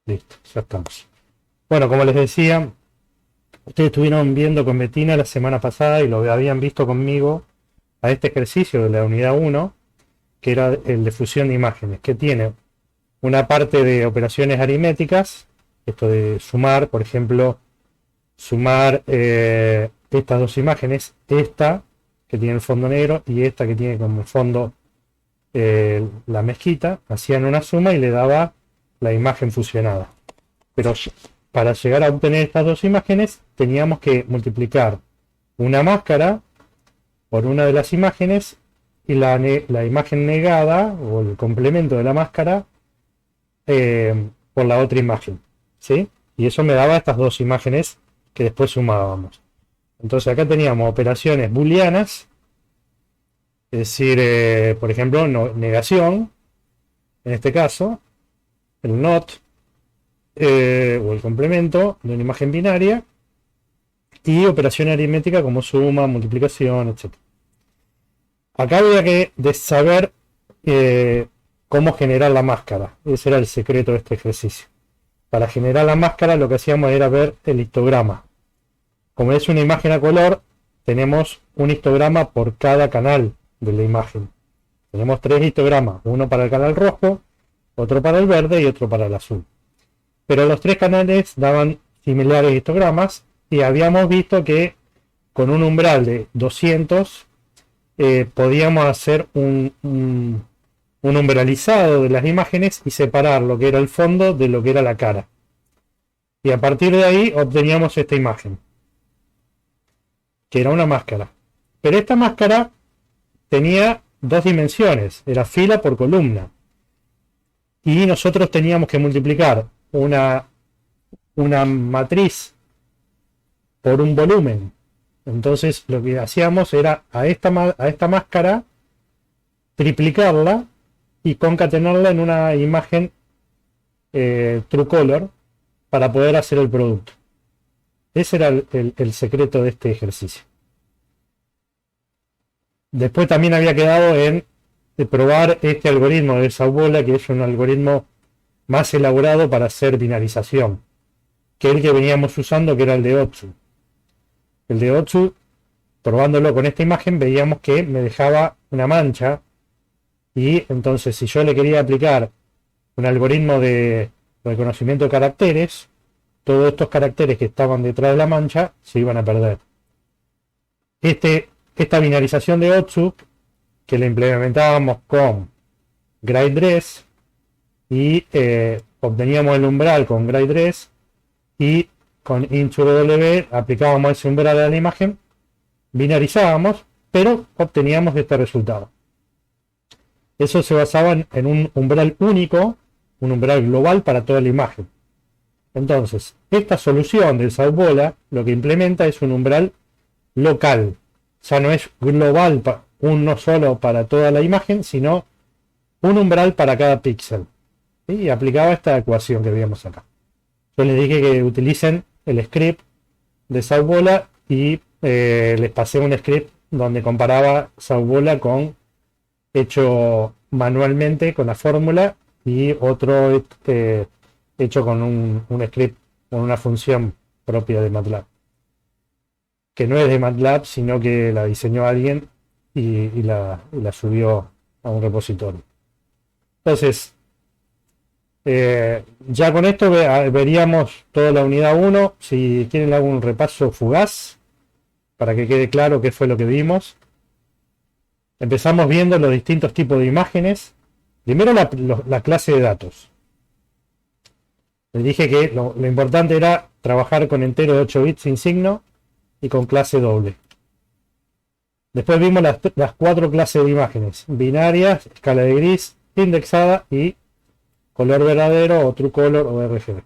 Listo, ya estamos. Bueno, como les decía, ustedes estuvieron viendo con Betina la semana pasada y lo habían visto conmigo a este ejercicio de la unidad uno, que era el de fusión de imágenes, que tiene una parte de operaciones aritméticas, esto de sumar, por ejemplo, sumar estas dos imágenes, esta que tiene el fondo negro y esta que tiene como fondo la mezquita, hacían una suma y le daba la imagen fusionada. Pero para llegar a obtener estas dos imágenes teníamos que multiplicar una máscara por una de las imágenes y la imagen negada o el complemento de la máscara por la otra imagen, ¿sí? Y eso me daba estas dos imágenes que después sumábamos. Entonces acá teníamos operaciones booleanas, es decir, por ejemplo, negación, en este caso, el not, o el complemento de una imagen binaria, y operaciones aritméticas como suma, multiplicación, etc. Acá había que saber cómo generar la máscara. Ese era el secreto de este ejercicio. Para generar la máscara lo que hacíamos era ver el histograma. Como es una imagen a color, tenemos un histograma por cada canal de la imagen. Tenemos tres histogramas, uno para el canal rojo, otro para el verde y otro para el azul. Pero los tres canales daban similares histogramas y habíamos visto que con un umbral de 200 podíamos hacer un umbralizado de las imágenes y separar lo que era el fondo de lo que era la cara. Y a partir de ahí obteníamos esta imagen, que era una máscara. Pero esta máscara tenía dos dimensiones, era fila por columna. Y nosotros teníamos que multiplicar una matriz por un volumen. Entonces lo que hacíamos era a esta máscara triplicarla y concatenarla en una imagen true color para poder hacer el producto. Ese era el secreto de este ejercicio. Después también había quedado en probar este algoritmo de Saubola, que es un algoritmo más elaborado para hacer binarización que el que veníamos usando, que era el de Otsu. El de Otsu, probándolo con esta imagen, veíamos que me dejaba una mancha, y entonces si yo le quería aplicar un algoritmo de reconocimiento de caracteres, todos estos caracteres que estaban detrás de la mancha se iban a perder. Esta binarización de Otsu, que la implementábamos con GrideDress y obteníamos el umbral con GrideDress, y con InchWW aplicábamos ese umbral a la imagen, binarizábamos, pero obteníamos este resultado. Eso se basaba en un umbral único, un umbral global para toda la imagen. Entonces, esta solución del Saubola lo que implementa es un umbral local. Ya no es global, uno solo para toda la imagen, sino un umbral para cada píxel. ¿Sí? Y aplicaba esta ecuación que veíamos acá. Yo les dije que utilicen el script de Saubola y les pasé un script donde comparaba Saubola con hecho manualmente con la fórmula y otro hecho con un script, con una función propia de MATLAB, que no es de MATLAB, sino que la diseñó alguien y la subió a un repositorio. Entonces, ya con esto veríamos toda la unidad 1. Si quieren le hago un repaso fugaz para que quede claro qué fue lo que vimos. Empezamos viendo los distintos tipos de imágenes. Primero la clase de datos. Les dije que lo importante era trabajar con entero de 8 bits sin signo y con clase doble. Después vimos las cuatro clases de imágenes: binarias, escala de gris, indexada y color verdadero o true color o RGB.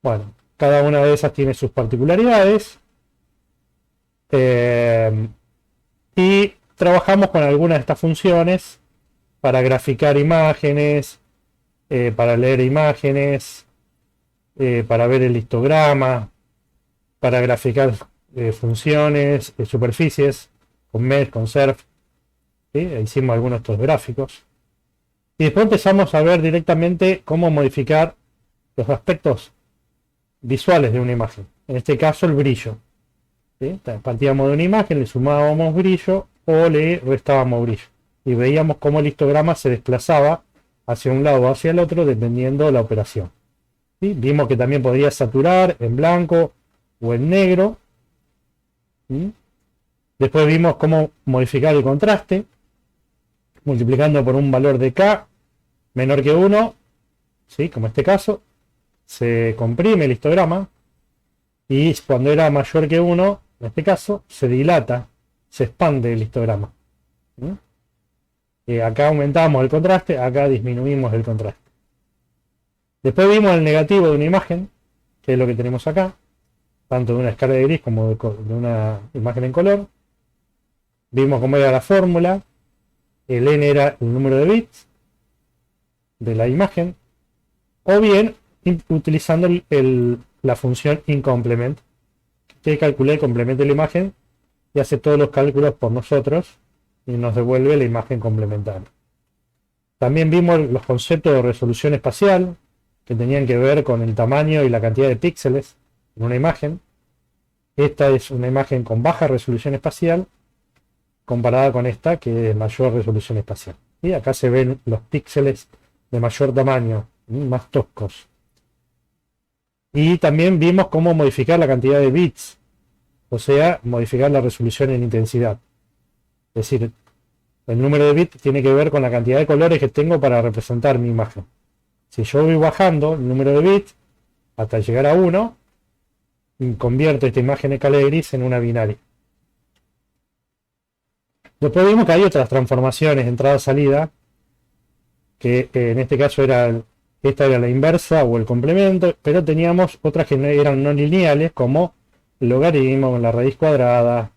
Bueno, cada una de esas tiene sus particularidades. Y trabajamos con algunas de estas funciones para graficar imágenes, para leer imágenes, para ver el histograma, para graficar funciones, superficies, con mesh, con surf. ¿Sí? Hicimos algunos de estos gráficos. Y después empezamos a ver directamente cómo modificar los aspectos visuales de una imagen. En este caso el brillo. ¿Sí? Partíamos de una imagen, le sumábamos brillo o le restábamos brillo. Y veíamos cómo el histograma se desplazaba hacia un lado o hacia el otro dependiendo de la operación. ¿Sí? Vimos que también podía saturar en blanco o en negro. ¿Sí? Después vimos cómo modificar el contraste, multiplicando por un valor de K menor que 1, ¿sí? Como este caso, se comprime el histograma y cuando era mayor que 1, en este caso, se dilata, se expande el histograma. Acá aumentamos el contraste, acá disminuimos el contraste. Después vimos el negativo de una imagen, que es lo que tenemos acá, tanto de una escala de gris como de una imagen en color. Vimos cómo era la fórmula, el n era el número de bits de la imagen, o bien utilizando la función inComplement, que calcula el complemento de la imagen y hace todos los cálculos por nosotros y nos devuelve la imagen complementaria. También vimos los conceptos de resolución espacial, que tenían que ver con el tamaño y la cantidad de píxeles en una imagen. Esta es una imagen con baja resolución espacial comparada con esta que es mayor resolución espacial. Y acá se ven los píxeles de mayor tamaño, más toscos. Y también vimos cómo modificar la cantidad de bits, o sea, modificar la resolución en intensidad. Es decir, el número de bits tiene que ver con la cantidad de colores que tengo para representar mi imagen. Si yo voy bajando el número de bits hasta llegar a 1, convierto esta imagen de escala de gris en una binaria. Después vimos que hay otras transformaciones, entrada-salida, que en este caso esta era la inversa o el complemento, pero teníamos otras que eran no lineales, como el logaritmo, la raíz cuadrada,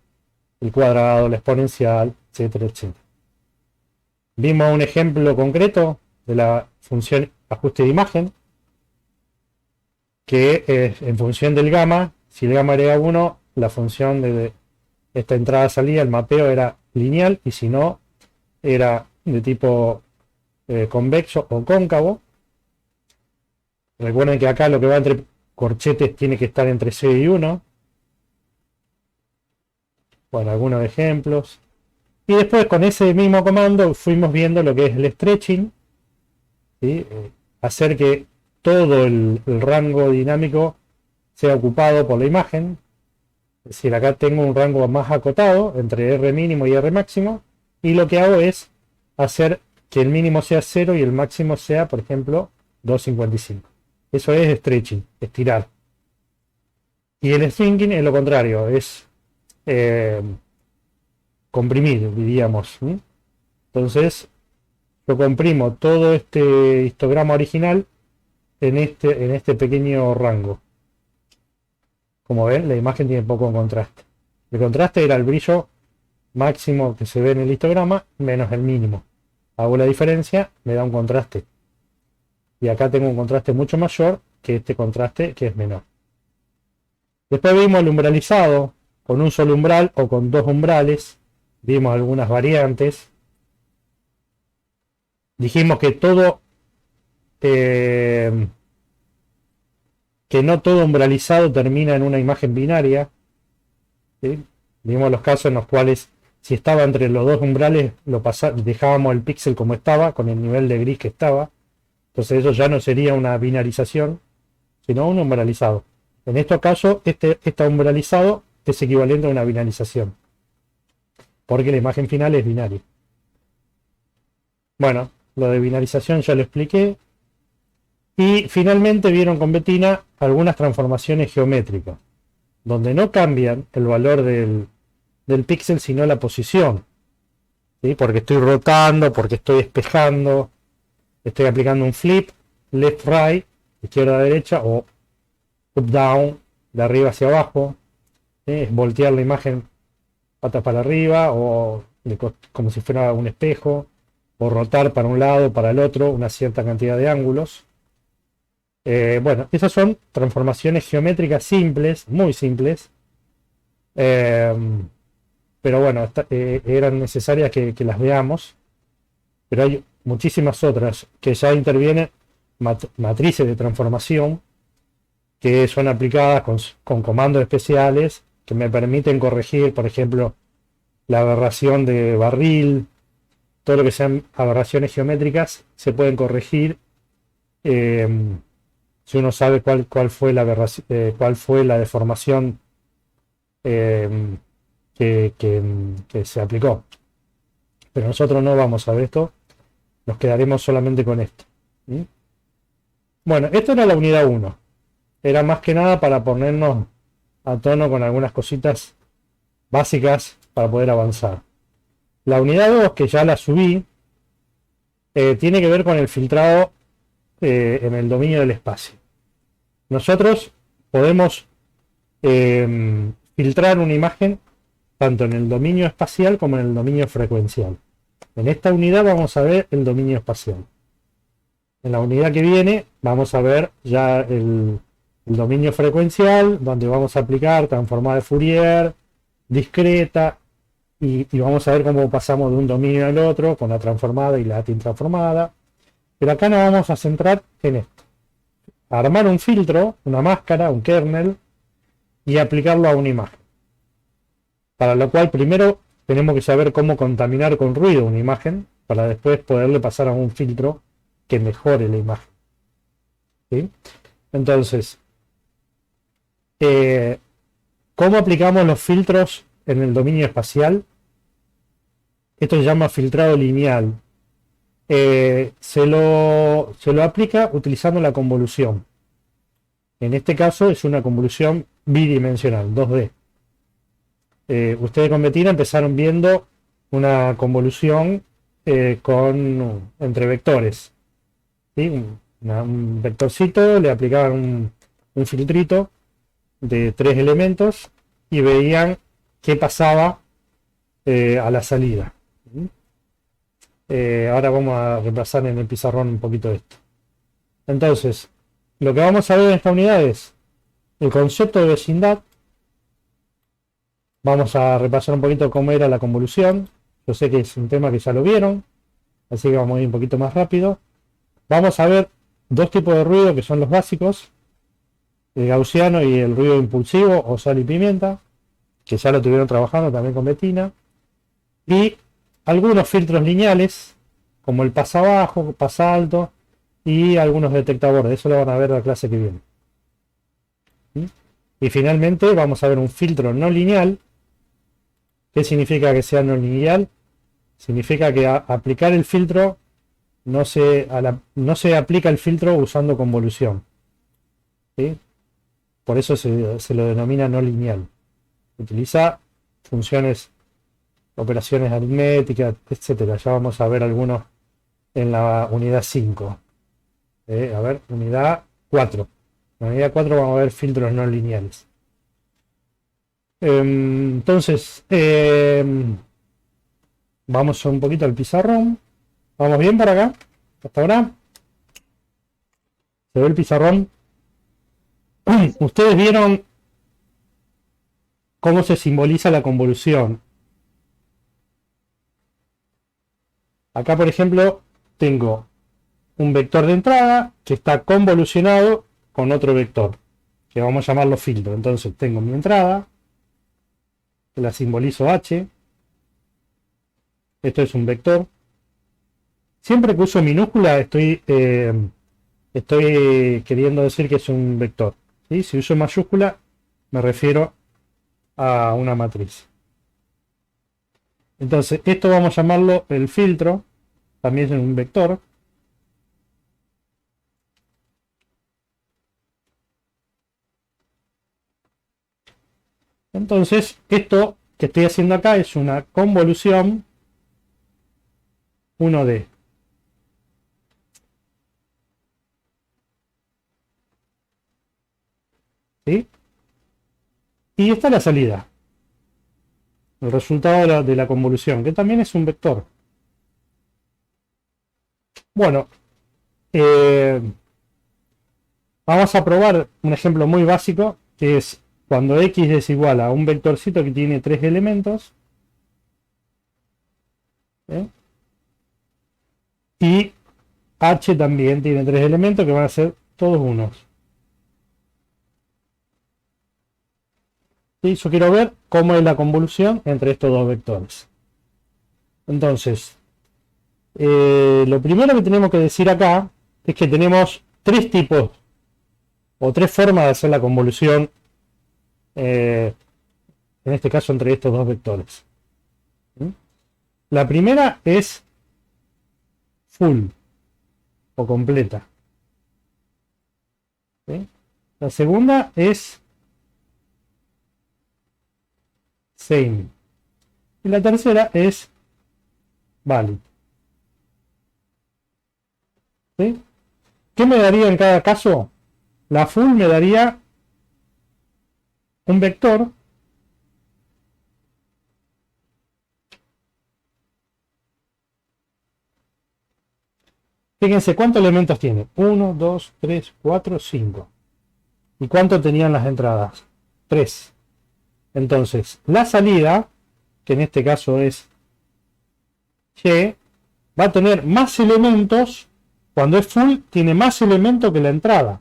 el cuadrado, la exponencial, etcétera, etcétera. Vimos un ejemplo concreto de la función ajuste de imagen, que es en función del gamma. Si el gamma era 1, la función de esta entrada-salida, el mapeo era lineal, y si no, era de tipo convexo o cóncavo. Recuerden que acá lo que va entre corchetes tiene que estar entre 0 y 1. Bueno, algunos ejemplos. Y después con ese mismo comando fuimos viendo lo que es el stretching, ¿sí? Hacer que todo el rango dinámico sea ocupado por la imagen. Es decir, acá tengo un rango más acotado entre R mínimo y R máximo, y lo que hago es hacer que el mínimo sea 0 y el máximo sea, por ejemplo, 255. Eso es stretching, estirar. Y el shrinking es lo contrario, es comprimir, diríamos. Entonces, yo comprimo todo este histograma original en este pequeño rango. Como ven, la imagen tiene poco contraste. El contraste era el brillo máximo que se ve en el histograma menos el mínimo. Hago la diferencia, me da un contraste. Y acá tengo un contraste mucho mayor que este contraste que es menor. Después vimos el umbralizado con un solo umbral o con dos umbrales. Vimos algunas variantes. Dijimos que no todo umbralizado termina en una imagen binaria. ¿Sí? Vimos los casos en los cuales si estaba entre los dos umbrales dejábamos el píxel como estaba, con el nivel de gris que estaba. Entonces eso ya no sería una binarización, sino un umbralizado. En estos casos, este umbralizado es equivalente a una binarización, porque la imagen final es binaria. Bueno, lo de binarización ya lo expliqué. Y finalmente vieron con Bettina algunas transformaciones geométricas, donde no cambian el valor del píxel, sino la posición. ¿Sí? Porque estoy rotando, porque estoy espejando, estoy aplicando un flip, left right, izquierda a derecha, o up down, de arriba hacia abajo. ¿Sí? Es voltear la imagen patas para arriba, o como si fuera un espejo, o rotar para un lado, para el otro, una cierta cantidad de ángulos. Bueno, esas son transformaciones geométricas simples, muy simples, pero bueno, eran necesarias que las veamos. Pero hay muchísimas otras que ya intervienen matrices de transformación que son aplicadas con comandos especiales que me permiten corregir, por ejemplo, la aberración de barril, todo lo que sean aberraciones geométricas se pueden corregir eh, si uno sabe cuál fue la cuál fue la deformación eh, que se aplicó. Pero nosotros no vamos a ver esto, nos quedaremos solamente con esto. ¿Sí? Bueno, esto era la unidad 1. Era más que nada para ponernos a tono con algunas cositas básicas para poder avanzar. La unidad 2, que ya la subí, tiene que ver con el filtrado en el dominio del espacio. Nosotros podemos filtrar una imagen tanto en el dominio espacial como en el dominio frecuencial. En esta unidad vamos a ver el dominio espacial. En la unidad que viene vamos a ver ya el dominio frecuencial, donde vamos a aplicar transformada de Fourier, discreta, y vamos a ver cómo pasamos de un dominio al otro con la transformada y la transformada. Pero acá nos vamos a centrar en esto. Armar un filtro, una máscara, un kernel, y aplicarlo a una imagen. Para lo cual primero tenemos que saber cómo contaminar con ruido una imagen, para después poderle pasar a un filtro que mejore la imagen. ¿Sí? Entonces, ¿cómo aplicamos los filtros en el dominio espacial? Esto se llama filtrado lineal. Se lo aplica utilizando la convolución. En este caso es una convolución bidimensional, 2D. Ustedes con Bettina empezaron viendo una convolución entre vectores. ¿Sí? Un vectorcito, le aplicaban un filtrito de 3 elementos y veían qué pasaba a la salida. Ahora vamos a repasar en el pizarrón un poquito de esto. Entonces, lo que vamos a ver en esta unidad es el concepto de vecindad. Vamos a repasar un poquito cómo era la convolución. Yo sé que es un tema que ya lo vieron, así que vamos a ir un poquito más rápido. Vamos a ver dos tipos de ruido que son los básicos, el gaussiano y el ruido impulsivo o sal y pimienta, que ya lo estuvieron trabajando también con Bettina. Y algunos filtros lineales, como el pasa bajo, pasa alto y algunos detectadores. Eso lo van a ver en la clase que viene. ¿Sí? Y finalmente vamos a ver un filtro no lineal. ¿Qué significa que sea no lineal? Significa que aplicar el filtro no se aplica el filtro usando convolución. ¿Sí? Por eso se lo denomina no lineal. Utiliza funciones, operaciones aritméticas, etcétera. Ya vamos a ver algunos en la unidad 5. A ver, unidad 4. En la unidad 4 vamos a ver filtros no lineales. Entonces, vamos un poquito al pizarrón. ¿Vamos bien para acá? ¿Hasta ahora? ¿Se ve el pizarrón? Ustedes vieron cómo se simboliza la convolución. Acá, por ejemplo, tengo un vector de entrada que está convolucionado con otro vector, que vamos a llamarlo filtro. Entonces tengo mi entrada, que la simbolizo H. Esto es un vector. Siempre que uso minúscula estoy queriendo decir que es un vector. ¿Sí? Si uso mayúscula me refiero a una matriz. Entonces esto vamos a llamarlo el filtro. También es un vector. Entonces esto que estoy haciendo acá es una convolución 1D. ¿Sí? Y esta es la salida. El resultado de la convolución, que también es un vector. Bueno, vamos a probar un ejemplo muy básico, que es cuando x es igual a un vectorcito que tiene 3 elementos. Y H también tiene 3 elementos que van a ser todos unos. ¿Sí? Yo quiero ver cómo es la convolución entre estos dos vectores. Entonces, lo primero que tenemos que decir acá es que tenemos 3 tipos o 3 formas de hacer la convolución, en este caso entre estos dos vectores. ¿Sí? La primera es full o completa. ¿Sí? La segunda es same. Y la tercera es valid. ¿Sí? ¿Qué me daría en cada caso? La full me daría un vector fíjense cuántos elementos tiene. 1, 2, 3, 4, 5. ¿Y cuánto tenían las entradas? 3. Entonces, la salida, que en este caso es Y, va a tener más elementos. Cuando es full, tiene más elementos que la entrada.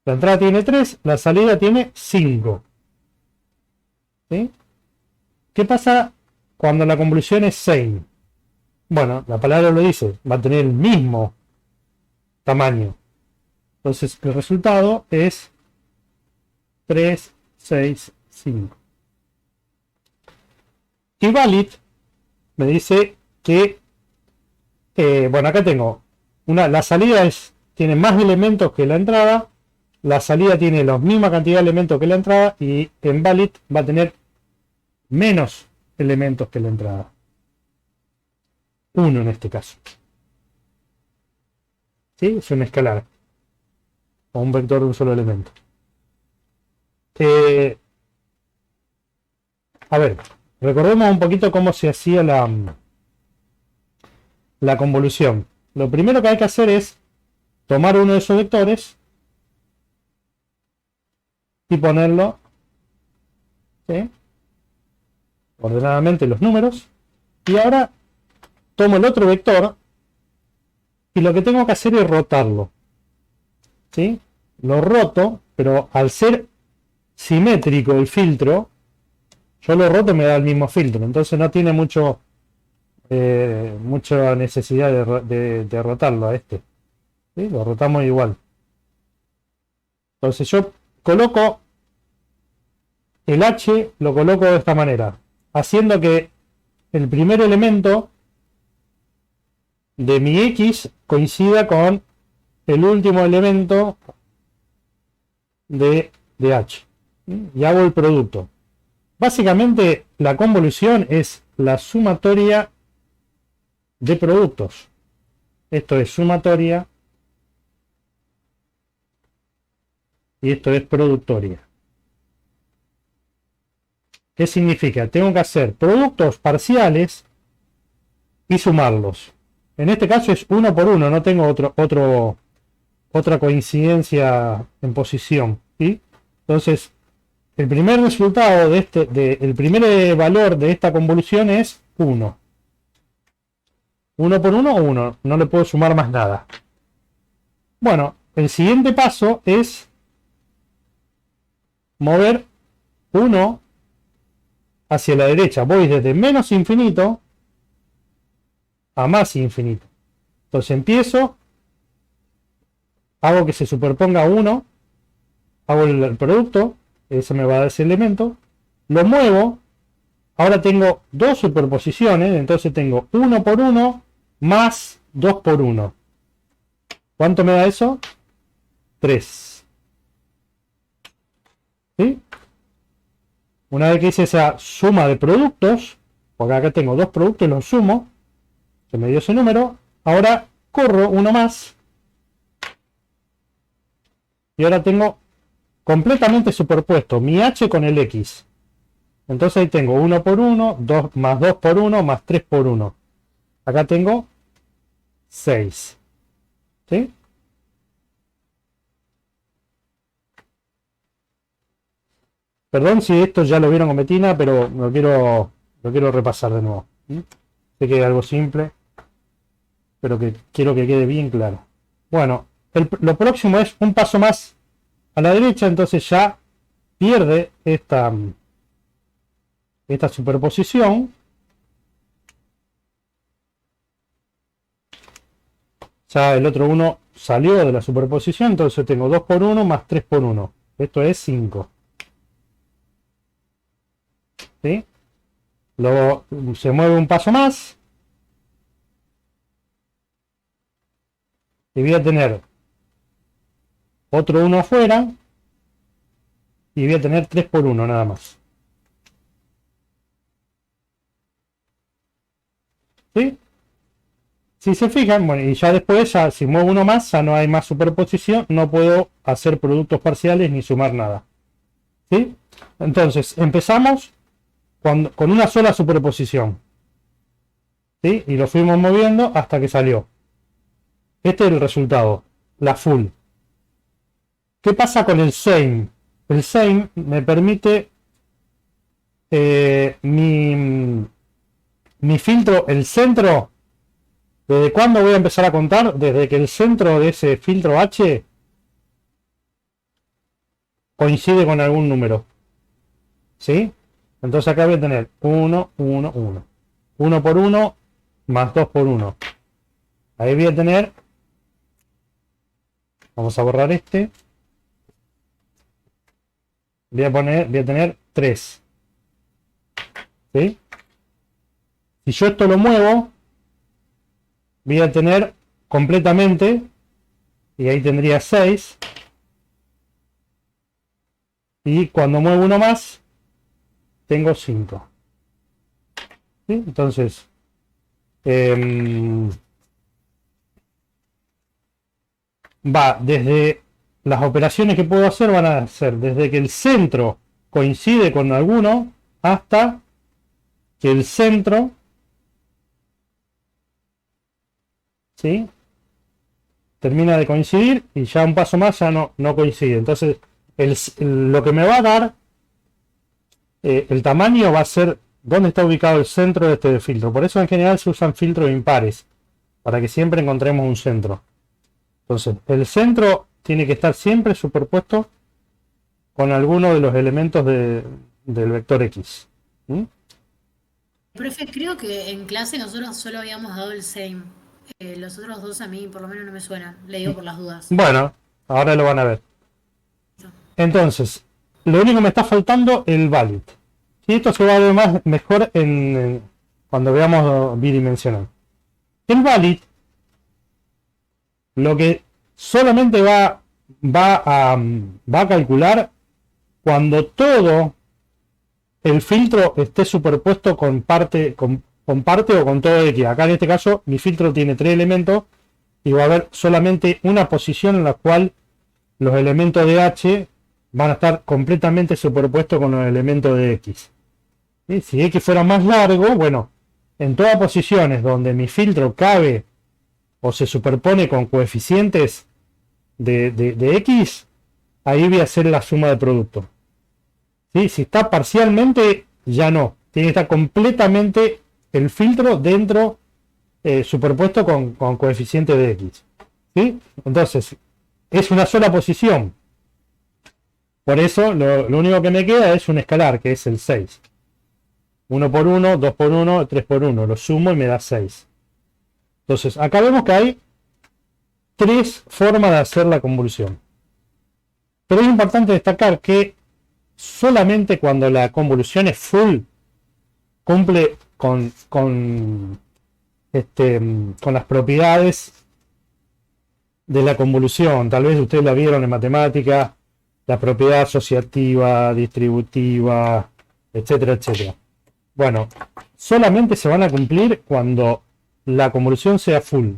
La entrada tiene 3, la salida tiene 5. ¿Sí? ¿Qué pasa cuando la convolución es same? Bueno, la palabra lo dice, va a tener el mismo tamaño. Entonces el resultado es 3, 6, 5. Y valid me dice que, bueno, acá tengo la salida tiene más elementos que la entrada, la salida tiene la misma cantidad de elementos que la entrada y en valid va a tener menos elementos que la entrada. 1 en este caso. ¿Sí? Es un escalar o un vector de un solo elemento. A ver, recordemos un poquito cómo se hacía la convolución. Lo primero que hay que hacer es tomar uno de esos vectores y ponerlo, ¿sí?, ordenadamente los números. Y ahora tomo el otro vector y lo que tengo que hacer es rotarlo. ¿Sí? Lo roto, pero al ser simétrico el filtro, yo lo roto y me da el mismo filtro. Entonces no tiene mucha necesidad de rotarlo a este. ¿Sí? Lo rotamos igual. Entonces yo coloco el H, lo coloco de esta manera, haciendo que el primer elemento de mi X coincida con el último elemento de H. Y hago el producto. Básicamente la convolución es la sumatoria de productos. Esto es sumatoria y esto es productoria. ¿Qué significa? Tengo que hacer productos parciales y sumarlos. En este caso es 1 por 1, no tengo otra coincidencia en posición. ¿Sí? Entonces, el primer resultado el primer valor de esta convolución es 1. 1 por 1, 1. No le puedo sumar más nada. Bueno, el siguiente paso es mover 1 hacia la derecha. Voy desde menos infinito a más infinito. Entonces empiezo, hago que se superponga 1, hago el producto, ese me va a dar ese elemento, lo muevo, ahora tengo dos superposiciones, entonces tengo 1 por 1 más 2 por 1. ¿Cuánto me da eso? 3. ¿Sí? Una vez que hice esa suma de productos, porque acá tengo dos productos y los sumo, se me dio ese número, ahora corro uno más y ahora tengo completamente superpuesto mi H con el X. Entonces ahí tengo 1 por 1, 2 más 2 por 1 más 3 por 1. Acá tengo 6. ¿Sí? Perdón si esto ya lo vieron con Betina, pero lo quiero repasar de nuevo. ¿Sí? Sé que es algo simple. pero que quiero que quede bien claro. Bueno, lo próximo es un paso más a la derecha, entonces ya pierde esta superposición. Ya el otro 1 salió de la superposición, entonces tengo 2 por 1 más 3 por 1. Esto es 5. ¿Sí? Luego se mueve un paso más. Y voy a tener otro 1 afuera. Y voy a tener 3 por 1 nada más. ¿Sí? Si se fijan, bueno, y ya después, ya, si muevo uno más, ya no hay más superposición, no puedo hacer productos parciales ni sumar nada. ¿Sí? Entonces, empezamos con una sola superposición. ¿Sí? Y lo fuimos moviendo hasta que salió. Este es el resultado, la full. ¿Qué pasa con el same? El same me permite mi filtro, el centro. ¿Desde cuándo voy a empezar a contar? Desde que el centro de ese filtro H coincide con algún número. ¿Sí? Entonces acá voy a tener 1, 1, 1. 1 por 1 más 2 por 1. Ahí voy a tener... Vamos a borrar este. Voy a tener 3. ¿Sí? Si yo esto lo muevo, voy a tener completamente, y ahí tendría 6. Y cuando muevo uno más, tengo 5. ¿Sí? Entonces, va desde las operaciones que puedo hacer, van a ser desde que el centro coincide con alguno hasta que el centro, ¿sí?, termina de coincidir y ya un paso más ya no coincide. Entonces, lo que me va a dar el tamaño va a ser dónde está ubicado el centro de este filtro. Por eso en general se usan filtros impares, para que siempre encontremos un centro. Entonces, el centro tiene que estar siempre superpuesto con alguno de los elementos del vector X. ¿Mm? Profe, creo que en clase nosotros solo habíamos dado el same. Los otros dos a mí por lo menos no me suenan. Le digo por las dudas. Bueno, ahora lo van a ver. Entonces, lo único que me está faltando es el valid. Y esto se va a ver mejor cuando veamos bidimensional. El valid, lo que solamente va a calcular cuando todo el filtro esté superpuesto con parte o con todo X. Acá en este caso mi filtro tiene 3 elementos y va a haber solamente una posición en la cual los elementos de H van a estar completamente superpuestos con los elementos de X. ¿Sí? Si X fuera más largo, bueno, en todas posiciones donde mi filtro cabe o se superpone con coeficientes de X, ahí voy a hacer la suma de producto. ¿Sí? Si está parcialmente, ya no. Tiene que estar completamente el filtro dentro, superpuesto con coeficiente de X. ¿Sí? Entonces, es una sola posición. Por eso, lo único que me queda es un escalar, que es el 6. 1 por 1, 2 por 1, 3 por 1. Lo sumo y me da 6. Entonces, acá vemos que hay 3 formas de hacer la convolución. Pero es importante destacar que solamente cuando la convolución es full, cumple con las propiedades de la convolución. Tal vez ustedes la vieron en matemática, la propiedad asociativa, distributiva, etcétera, etcétera. Bueno, solamente se van a cumplir cuando la convolución sea full.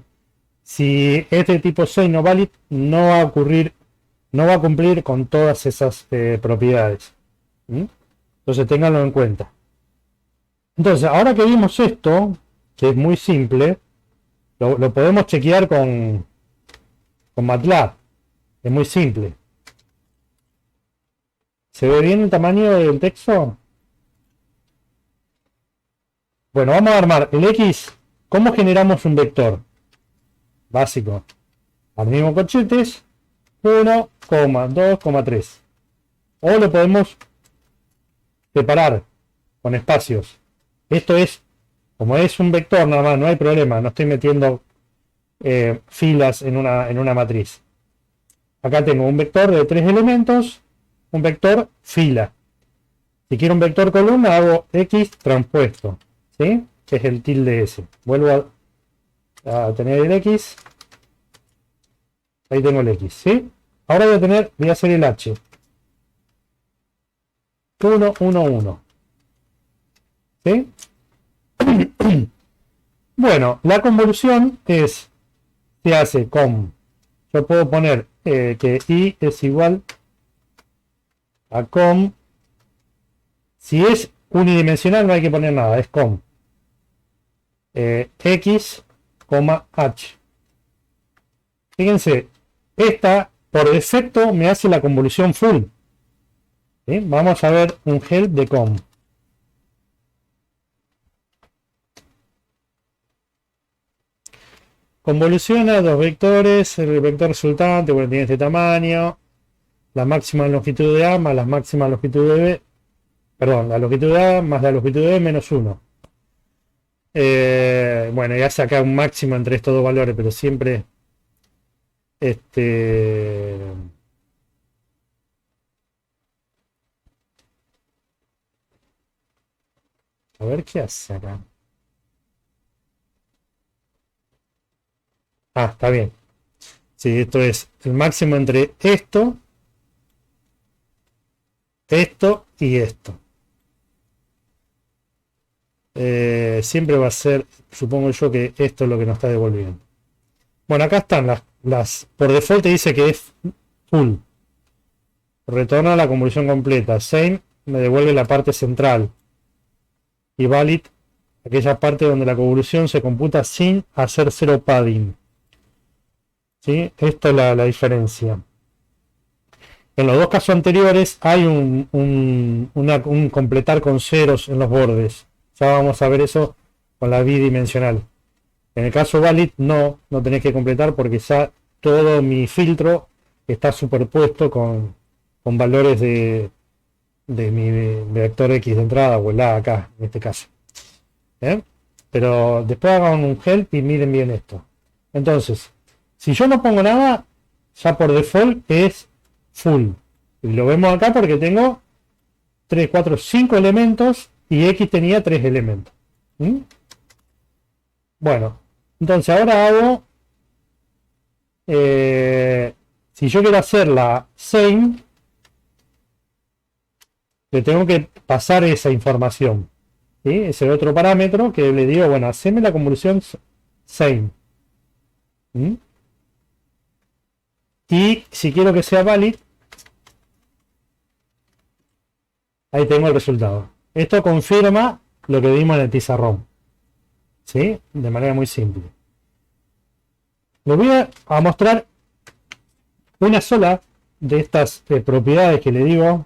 Si este tipo 6 no valid, no va a ocurrir, no va a cumplir con todas esas propiedades. ¿Mm? Entonces tenganlo en cuenta. Entonces, ahora que vimos esto, que es muy simple, lo podemos chequear con MATLAB. Es muy simple. ¿Se ve bien el tamaño del texto? Bueno, vamos a armar el X. ¿Cómo generamos un vector? básico. Al mismo corchetes, 1, 2, 3. O lo podemos separar con espacios. Esto es, como es un vector nada más, no hay problema, no estoy metiendo filas en una matriz. Acá tengo un vector de 3 elementos, un vector fila. Si quiero un vector columna, hago X transpuesto, ¿sí? Que es el tilde S. Vuelvo a tener el X. Ahí tengo el X, ¿sí? Ahora voy a hacer el H. 1, 1, 1. ¿Sí? Bueno, la convolución se hace con... Yo puedo poner que I es igual a com. Si es unidimensional no hay que poner nada, es com. X, H. Fíjense, esta por defecto me hace la convolución full. ¿Sí? Vamos a ver un help de com. Convoluciona dos vectores, el vector resultante, bueno, tiene este tamaño, la máxima longitud de A más la máxima longitud de B, perdón, la longitud de A más la longitud de B menos 1. Bueno, ya saca un máximo entre estos dos valores, pero siempre a ver qué hace acá. Ah, está bien. Sí, esto es el máximo entre esto y esto. Siempre va a ser, supongo yo, que esto es lo que nos está devolviendo. Bueno, acá están las por default te dice que es full. Retorna la convolución completa. Same me devuelve la parte central. Y valid, aquella parte donde la convolución se computa sin hacer cero padding. ¿Sí? Esta es la diferencia. En los dos casos anteriores hay un completar con ceros en los bordes. Ya vamos a ver eso con la bidimensional. En el caso valid no tenés que completar porque ya todo mi filtro está superpuesto con valores de mi vector X de entrada o el A acá en este caso. Pero después hagan un help y miren bien esto. Entonces, si yo no pongo nada, ya por default es full. Y lo vemos acá porque tengo 3, 4, 5 elementos y X tenía 3 elementos. Bueno, entonces ahora hago, si yo quiero hacer la same, le tengo que pasar esa información. ¿Sí? Ese otro parámetro que le digo, bueno, haceme la convolución same. Y si quiero que sea valid, ahí tengo el resultado. Esto confirma lo que vimos en el pizarrón. ¿Sí? De manera muy simple. Les voy a mostrar una sola de estas propiedades que le digo.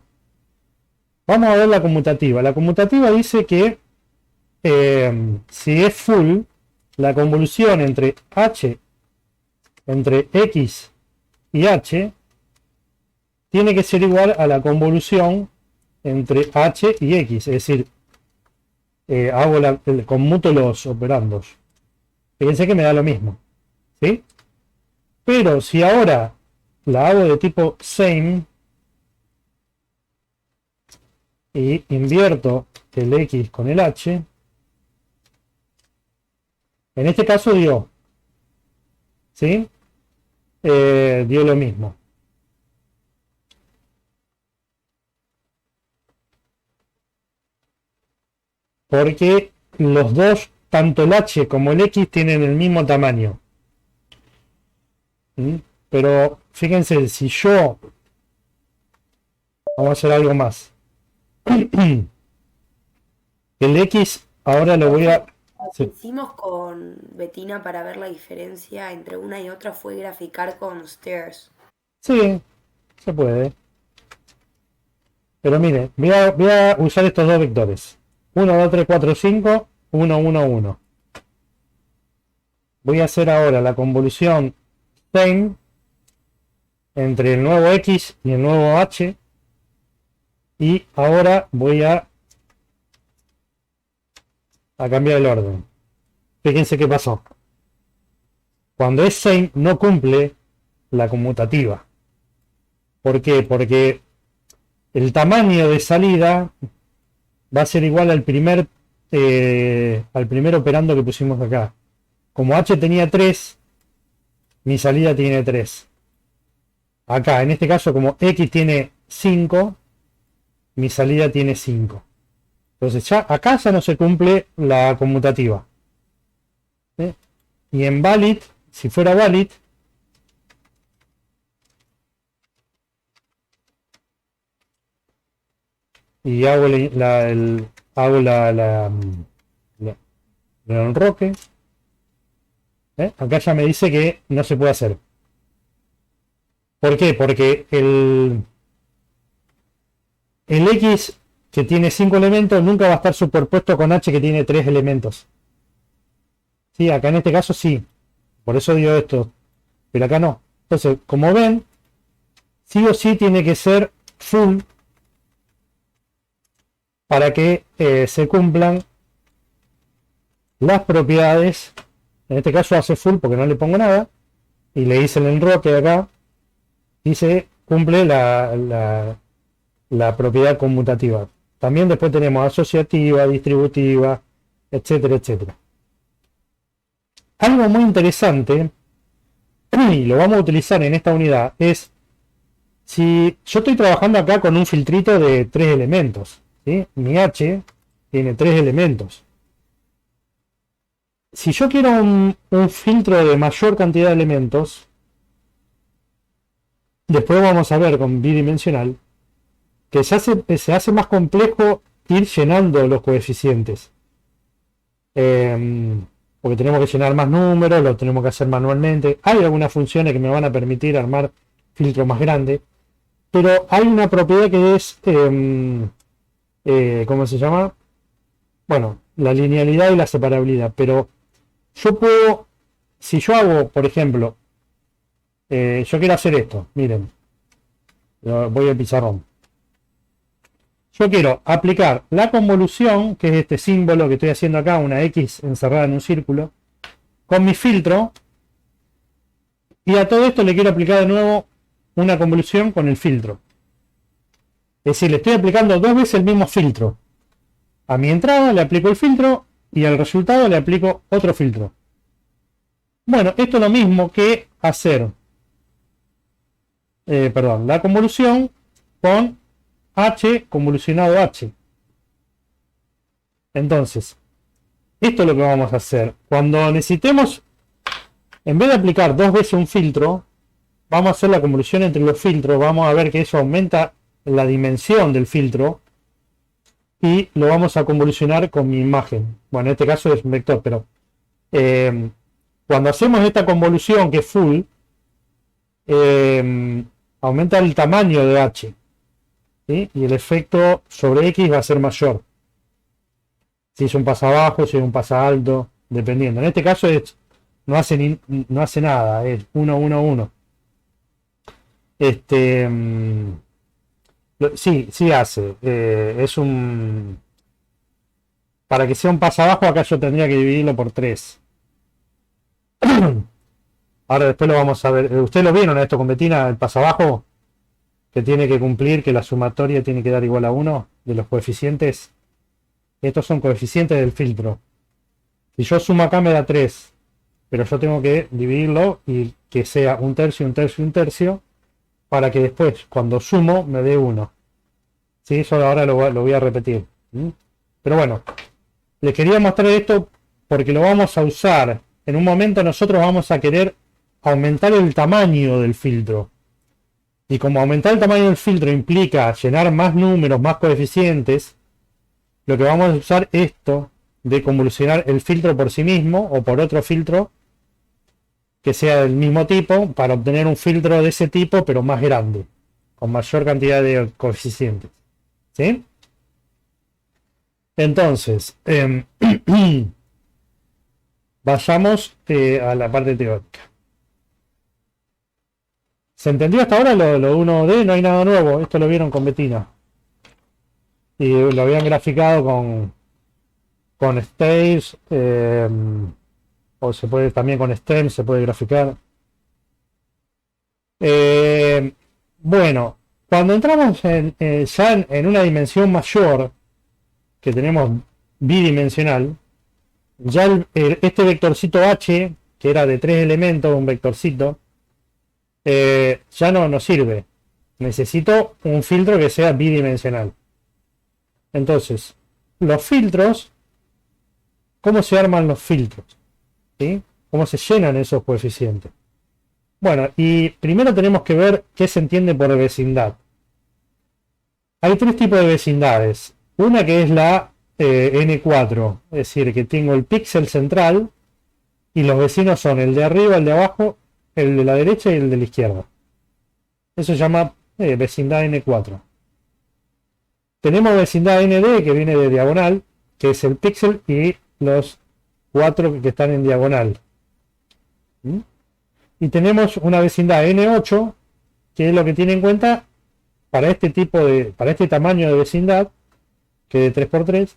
Vamos a ver la conmutativa. La conmutativa dice que si es full, la convolución entre X y H tiene que ser igual a la convolución entre H y X. Es decir, conmuto los operandos. Fíjense que me da lo mismo. ¿Sí? Pero si ahora la hago de tipo same y invierto el X con el H, en este caso dio. ¿Sí? Dio lo mismo. Porque los dos, tanto el H como el X, tienen el mismo tamaño. Pero fíjense, si yo... Vamos a hacer algo más. El X ahora lo voy a... Lo que hicimos con Betina para ver la diferencia entre una y otra fue graficar con stairs. Sí, se puede. Pero mire, voy a usar estos dos vectores. 1, 2, 3, 4, 5, 1, 1, 1. voy a hacer ahora la convolución same entre el nuevo X y el nuevo H. Y ahora voy a cambiar el orden. Fíjense qué pasó. Cuando es same no cumple la conmutativa. ¿Por qué? Porque el tamaño de salida va a ser igual al primer operando que pusimos acá. Como H tenía 3, mi salida tiene 3. Acá, en este caso, como X tiene 5, mi salida tiene 5. Entonces ya acá ya no se cumple la conmutativa. Y en valid, si fuera valid, y hago el enroque, acá ya me dice que no se puede hacer. ¿Por qué? Porque el X que tiene 5 elementos nunca va a estar superpuesto con H que tiene 3 elementos. Sí, acá en este caso sí. Por eso digo esto. Pero acá no. Entonces, como ven, sí o sí tiene que ser full para que se cumplan las propiedades. En este caso hace full porque no le pongo nada. Y le hice el enroque acá. Y se cumple la propiedad conmutativa. También después tenemos asociativa, distributiva, etcétera, etcétera. Algo muy interesante, y lo vamos a utilizar en esta unidad, es si yo estoy trabajando acá con un filtrito de 3 elementos. ¿Sí? Mi H tiene 3 elementos. Si yo quiero un filtro de mayor cantidad de elementos, después vamos a ver con bidimensional, que se hace más complejo ir llenando los coeficientes. Porque tenemos que llenar más números, lo tenemos que hacer manualmente. Hay algunas funciones que me van a permitir armar filtros más grandes. Pero hay una propiedad que es, ¿cómo se llama? Bueno, la linealidad y la separabilidad. Pero yo puedo, si yo hago, por ejemplo, yo quiero hacer esto, miren, voy al pizarrón. Yo quiero aplicar la convolución, que es este símbolo que estoy haciendo acá, una X encerrada en un círculo, con mi filtro. Y a todo esto le quiero aplicar de nuevo una convolución con el filtro. Es decir, le estoy aplicando 2 veces el mismo filtro. A mi entrada le aplico el filtro y al resultado le aplico otro filtro. Bueno, esto es lo mismo que hacer la convolución con H convolucionado H. Entonces, esto es lo que vamos a hacer. Cuando necesitemos, en vez de aplicar 2 veces un filtro, vamos a hacer la convolución entre los filtros. Vamos a ver que eso aumenta la dimensión del filtro y lo vamos a convolucionar con mi imagen. Bueno, en este caso es un vector, pero cuando hacemos esta convolución que es full, aumenta el tamaño de H. ¿Sí? Y el efecto sobre X va a ser mayor. Si es un pasa abajo, si es un pasa alto, dependiendo. En este caso no hace nada, es 1, 1, 1. Sí hace. Es un... Para que sea un pasa abajo, acá yo tendría que dividirlo por 3. Ahora después lo vamos a ver. ¿Ustedes lo vieron a esto con Betina, el pasa abajo? Que tiene que cumplir, que la sumatoria tiene que dar igual a 1 de los coeficientes. Estos son coeficientes del filtro. Si yo sumo acá me da 3, pero yo tengo que dividirlo y que sea un tercio, un tercio, un tercio, para que después, cuando sumo, me dé 1. ¿Sí? Eso ahora lo voy a repetir. Pero bueno, les quería mostrar esto porque lo vamos a usar. En un momento nosotros vamos a querer aumentar el tamaño del filtro. Y como aumentar el tamaño del filtro implica llenar más números, más coeficientes, lo que vamos a usar esto de convolucionar el filtro por sí mismo o por otro filtro que sea del mismo tipo para obtener un filtro de ese tipo pero más grande, con mayor cantidad de coeficientes. ¿Sí? Entonces, Vayamos a la parte teórica. ¿Se entendió hasta ahora lo 1D? No hay nada nuevo. Esto lo vieron con Bettina. Y lo habían graficado con Stage. O se puede también con STEM, se puede graficar. Bueno, cuando entramos ya en una dimensión mayor, que tenemos bidimensional, ya este vectorcito H, que era de 3 elementos, un vectorcito, ya no nos sirve. Necesito un filtro que sea bidimensional. Entonces, los filtros, ¿cómo se arman los filtros? ¿Sí? ¿Cómo se llenan esos coeficientes? Bueno, y primero tenemos que ver qué se entiende por vecindad. Hay 3 tipos de vecindades. Una que es la N4, es decir, que tengo el píxel central y los vecinos son el de arriba, el de abajo, el de la derecha y el de la izquierda. Eso se llama vecindad N4. Tenemos vecindad ND, que viene de diagonal, que es el píxel y los 4 que están en diagonal. ¿Mm? Y tenemos una vecindad N8, que es lo que tiene en cuenta para este tamaño de vecindad, que de 3×3,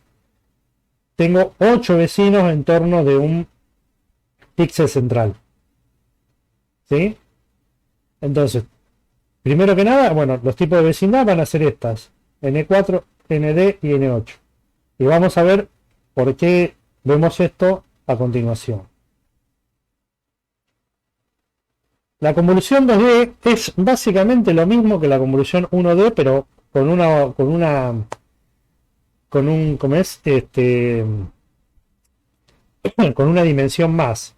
tengo 8 vecinos en torno de un píxel central. ¿Sí? Entonces, primero que nada, bueno, los tipos de vecindad van a ser estas: N4, ND y N8. Y vamos a ver por qué vemos esto a continuación. La convolución 2D es básicamente lo mismo que la convolución 1D, pero con una dimensión más.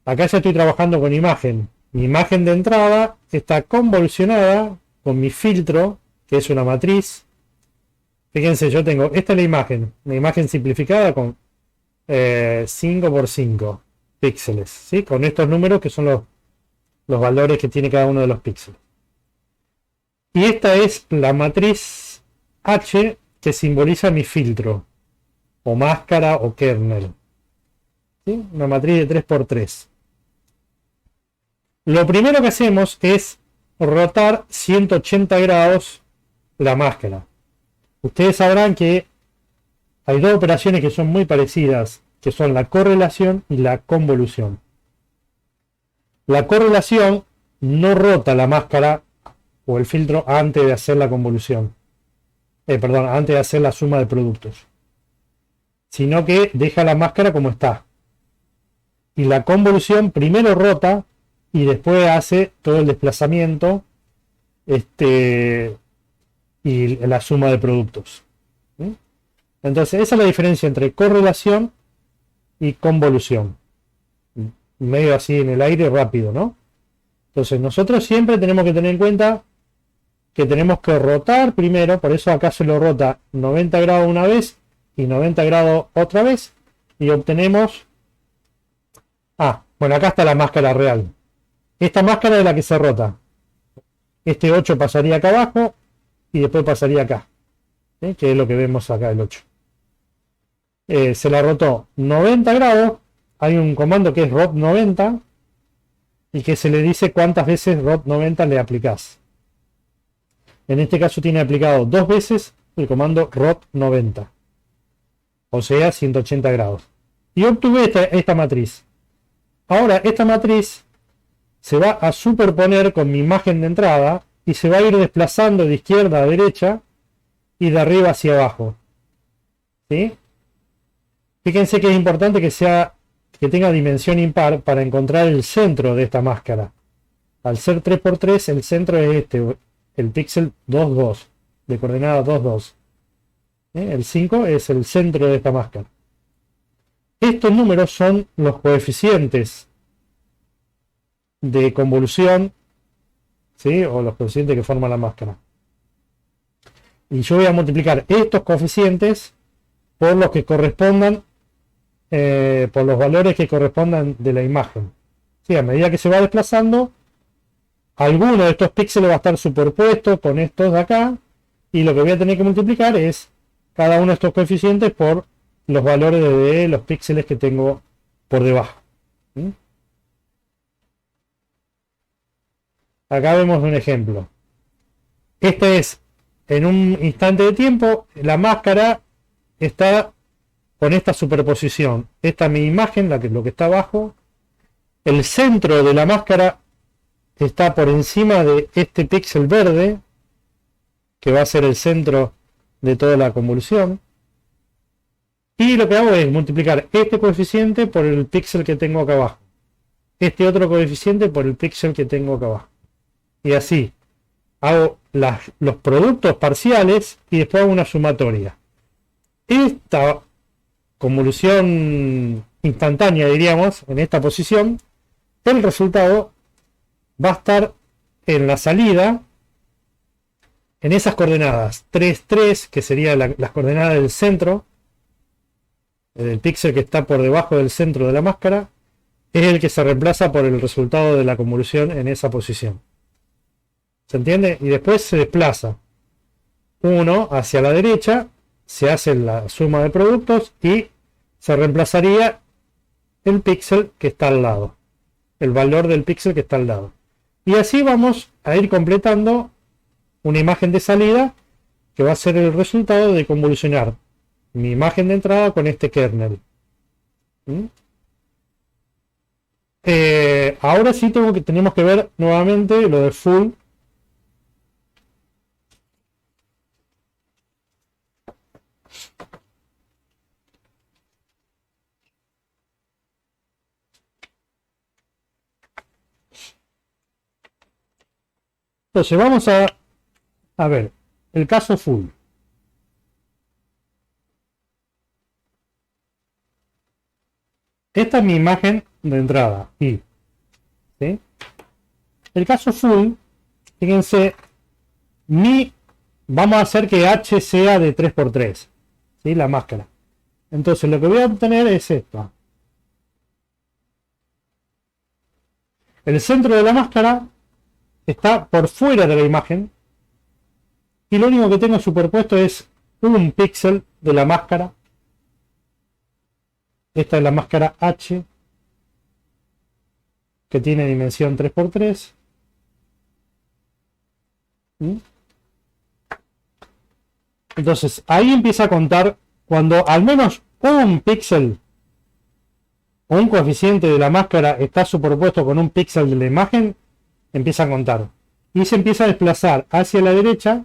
Acá ya estoy trabajando con imagen. Mi imagen de entrada está convolucionada con mi filtro, que es una matriz. Fíjense, yo tengo, esta es la imagen simplificada con 5×5 píxeles, ¿sí? Con estos números que son los valores que tiene cada uno de los píxeles. Y esta es la matriz H que simboliza mi filtro, o máscara, o kernel. ¿Sí? Una matriz de 3×3. Lo primero que hacemos es rotar 180 grados la máscara. Ustedes sabrán que hay 2 operaciones que son muy parecidas, que son la correlación y la convolución. La correlación no rota la máscara o el filtro antes de hacer la convolución. Antes de hacer la suma de productos. Sino que deja la máscara como está. Y la convolución primero rota y después hace todo el desplazamiento y la suma de productos. ¿Sí? Entonces esa es la diferencia entre correlación y convolución. Medio así en el aire rápido, ¿no? Entonces nosotros siempre tenemos que tener en cuenta que tenemos que rotar primero, por eso acá se lo rota 90 grados una vez y 90 grados otra vez y obtenemos... bueno, acá está la máscara real. Esta máscara es la que se rota. Este 8 pasaría acá abajo y después pasaría acá, ¿sí? Que es lo que vemos acá, el 8. Se la rotó 90 grados. Hay un comando que es rot 90 y que se le dice cuántas veces rot 90 le aplicás. En este caso tiene aplicado 2 veces el comando rot 90, o sea 180 grados. Y obtuve esta matriz. Ahora esta matriz se va a superponer con mi imagen de entrada y se va a ir desplazando de izquierda a derecha y de arriba hacia abajo. ¿Sí? Fíjense que es importante que tenga dimensión impar para encontrar el centro de esta máscara. Al ser 3×3, el centro es el píxel 2,2, de coordenada 2,2. El 5 es el centro de esta máscara. Estos números son los coeficientes de convolución, ¿sí? O los coeficientes que forman la máscara. Y yo voy a multiplicar estos coeficientes por los que correspondan, por los valores que correspondan de la imagen. ¿Sí? A medida que se va desplazando, alguno de estos píxeles va a estar superpuesto con estos de acá, y lo que voy a tener que multiplicar es cada uno de estos coeficientes por los valores de los píxeles que tengo por debajo. ¿Mm? Acá vemos un ejemplo. Este es en un instante de tiempo, la máscara está con esta superposición. Esta es mi imagen, lo que está abajo. El centro de la máscara está por encima de este píxel verde, que va a ser el centro de toda la convolución. Y lo que hago es multiplicar este coeficiente por el píxel que tengo acá abajo. Este otro coeficiente por el píxel que tengo acá abajo. Y así hago los productos parciales y después hago una sumatoria. Esta convolución instantánea, diríamos, en esta posición, el resultado va a estar en la salida, en esas coordenadas 3, 3, que serían las coordenadas del centro, del píxel que está por debajo del centro de la máscara, es el que se reemplaza por el resultado de la convolución en esa posición. ¿Se entiende? Y después se desplaza uno hacia la derecha, se hace la suma de productos y se reemplazaría el píxel que está al lado, el valor del píxel que está al lado. Y así vamos a ir completando una imagen de salida que va a ser el resultado de convolucionar mi imagen de entrada con este kernel. ¿Mm? Ahora sí tenemos que ver nuevamente lo de full. Entonces vamos a ver el caso full. Esta es mi imagen de entrada. Y, ¿sí? El caso full, fíjense, vamos a hacer que H sea de 3×3, ¿sí? La máscara. Entonces lo que voy a obtener es esto. El centro de la máscara está por fuera de la imagen y lo único que tengo superpuesto es un píxel de la máscara. Esta es la máscara H, que tiene dimensión 3×3. Entonces ahí empieza a contar cuando al menos un píxel o un coeficiente de la máscara está superpuesto con un píxel de la imagen, empieza a contar. Y se empieza a desplazar hacia la derecha,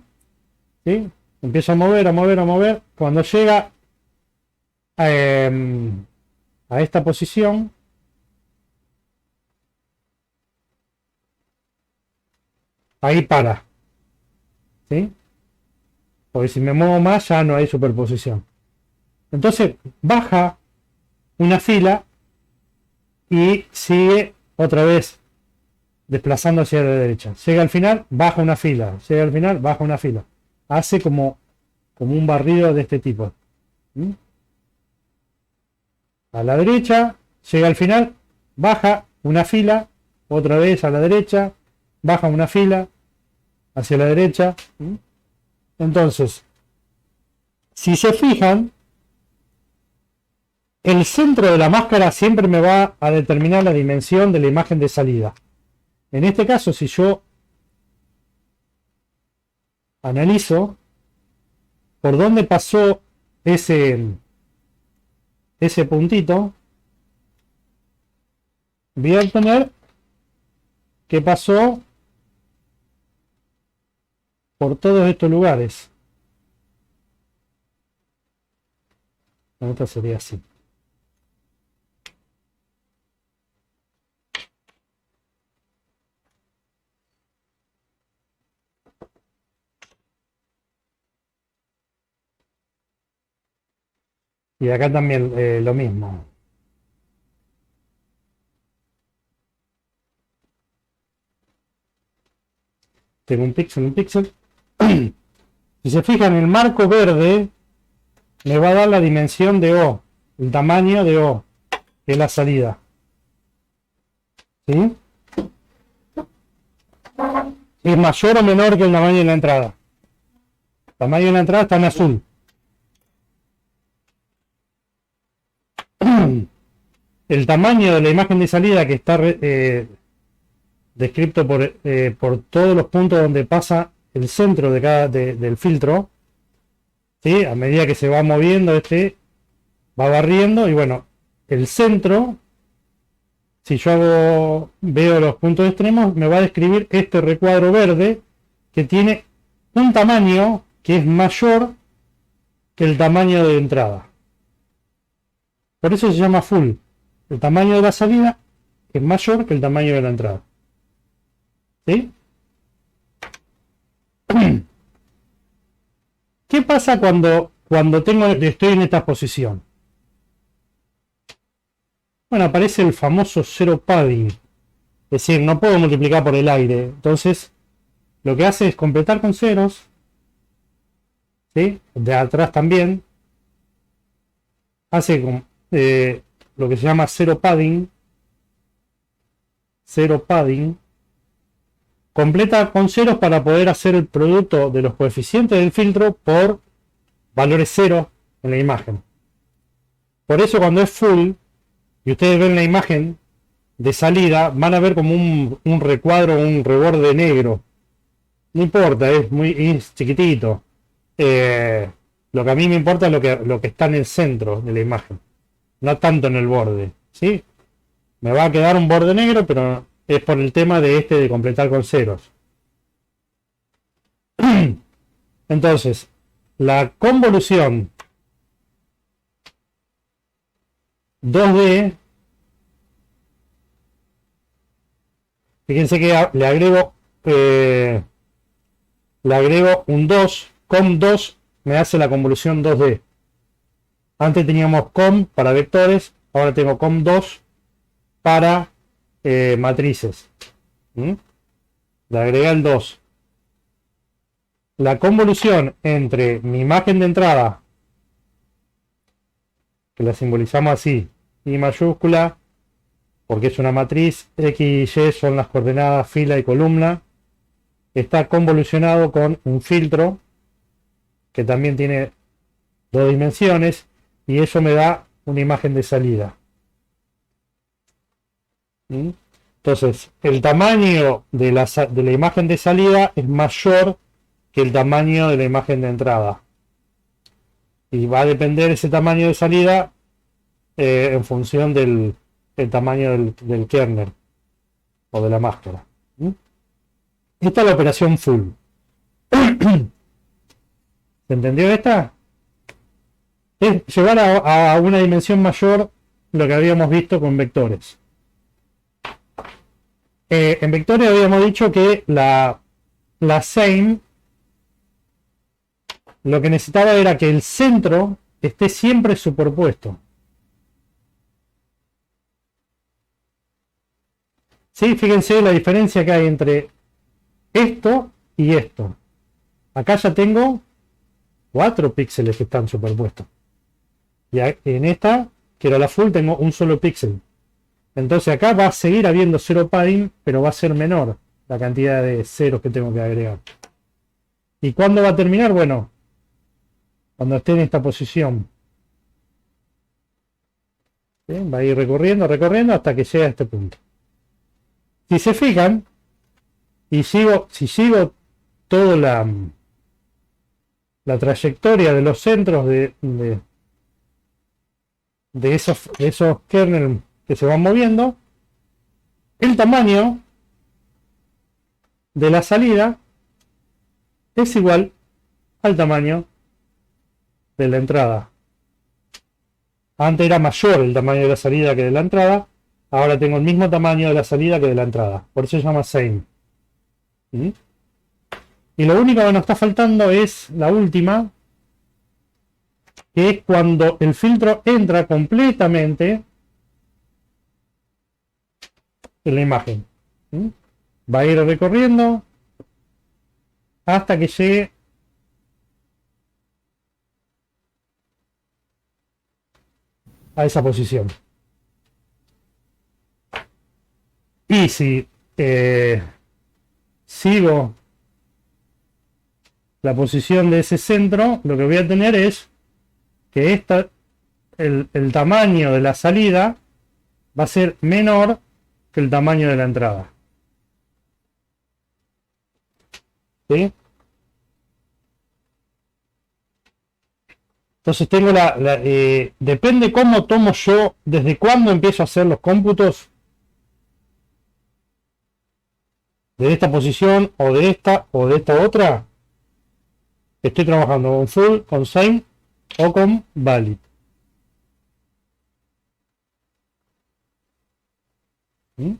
¿sí? Empieza a mover, a mover, a mover. Cuando llega a esta posición, ahí para, ¿sí? Porque si me muevo más ya no hay superposición. Entonces baja una fila y sigue otra vez desplazando hacia la derecha. Llega al final, baja una fila. Llega al final, baja una fila. Hace como un barrido de este tipo. ¿Mm? A la derecha, llega al final, baja una fila, otra vez a la derecha, baja una fila, hacia la derecha. ¿Mm? Entonces, si se fijan, el centro de la máscara siempre me va a determinar la dimensión de la imagen de salida. En este caso, si yo analizo por dónde pasó ese puntito, voy a obtener que pasó por todos estos lugares. Esta sería así. Y acá también lo mismo. Tengo un píxel, un píxel. Si se fijan, el marco verde me va a dar la dimensión de O, el tamaño de O, que es la salida. ¿Sí? Es mayor o menor que el tamaño de la entrada. El tamaño de la entrada está en azul. el tamaño de la imagen de salida que está descrito por todos los puntos donde pasa el centro de del filtro, ¿sí? A medida que se va moviendo, va barriendo, y bueno, el centro, si yo veo los puntos extremos, me va a describir este recuadro verde que tiene un tamaño que es mayor que el tamaño de entrada. Por eso se llama full. El tamaño de la salida es mayor que el tamaño de la entrada. ¿Sí? ¿Qué pasa cuando estoy en esta posición? Bueno, aparece el famoso zero padding. Es decir, no puedo multiplicar por el aire. Entonces, lo que hace es completar con ceros. ¿Sí? De atrás también. Hace lo que se llama zero padding. Zero padding. Completa con ceros para poder hacer el producto de los coeficientes del filtro por valores cero en la imagen. Por eso cuando es full y ustedes ven la imagen de salida, van a ver como un recuadro, un reborde negro. No importa, es chiquitito. Lo que a mí me importa es lo que está en el centro de la imagen, no tanto en el borde. ¿Sí? Me va a quedar un borde negro, pero es por el tema de completar con ceros. Entonces, la convolución 2D, fíjense que le agrego un 2, com2 me hace la convolución 2D. Antes teníamos com para vectores, ahora tengo com2 para matrices. Le agregué el 2. La convolución entre mi imagen de entrada, que la simbolizamos así, I mayúscula, porque es una matriz, X y Y son las coordenadas fila y columna, está convolucionado con un filtro que también tiene 2 dimensiones, y eso me da una imagen de salida. Entonces, el tamaño de la imagen de salida es mayor que el tamaño de la imagen de entrada. Y va a depender ese tamaño de salida en función del tamaño del kernel o de la máscara. Esta es la operación full. ¿Se entendió esta? Es llevar a una dimensión mayor lo que habíamos visto con vectores. En vectores habíamos dicho que la same lo que necesitaba era que el centro esté siempre superpuesto. ¿Sí? Fíjense la diferencia que hay entre esto y esto. Acá ya tengo 4 píxeles que están superpuestos. Y en esta, que era la full, tengo un solo píxel. Entonces acá va a seguir habiendo zero padding, pero va a ser menor la cantidad de ceros que tengo que agregar. ¿Y cuándo va a terminar? Bueno, cuando esté en esta posición. Bien, va a ir recorriendo hasta que llegue a este punto. Si se fijan, y si sigo toda la trayectoria de los centros de esos kernels que se van moviendo, el tamaño de la salida es igual al tamaño de la entrada. Antes era mayor el tamaño de la salida que de la entrada, ahora tengo el mismo tamaño de la salida que de la entrada, por eso se llama same. Y lo único que nos está faltando es la última, que es cuando el filtro entra completamente en la imagen. Va a ir recorriendo hasta que llegue a esa posición. Y si sigo la posición de ese centro, lo que voy a tener es que el tamaño de la salida va a ser menor que el tamaño de la entrada. ¿Sí? Entonces tengo depende cómo tomo yo, desde cuándo empiezo a hacer los cómputos de esta posición o de esta otra. Estoy trabajando con full, con same o con valid. ¿Mm?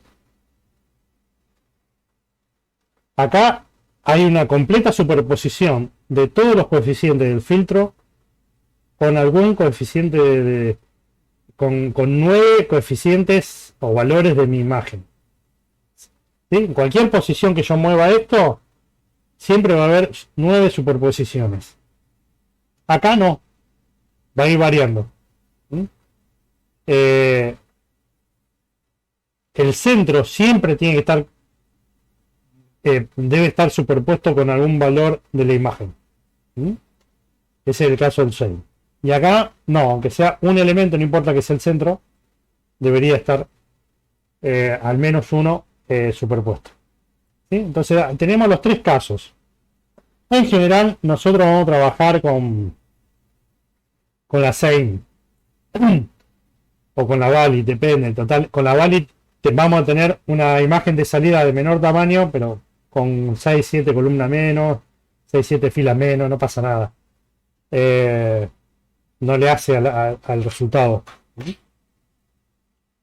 Acá hay una completa superposición de todos los coeficientes del filtro con algún coeficiente con 9 coeficientes o valores de mi imagen. ¿Sí? En cualquier posición que yo mueva esto, siempre va a haber 9 superposiciones. Acá no, va a ir variando. ¿Mm? El centro siempre tiene que estar, debe estar superpuesto con algún valor de la imagen. ¿Mm? Ese es el caso del shade. Y acá, no, aunque sea un elemento, no importa que sea el centro, debería estar al menos uno superpuesto. ¿Sí? Entonces tenemos los tres casos. En general, nosotros vamos a trabajar con la same o con la valid, depende. Total, con la valid vamos a tener una imagen de salida de menor tamaño, pero con 6-7 columnas menos, 6-7 filas menos, no pasa nada. No le hace al resultado.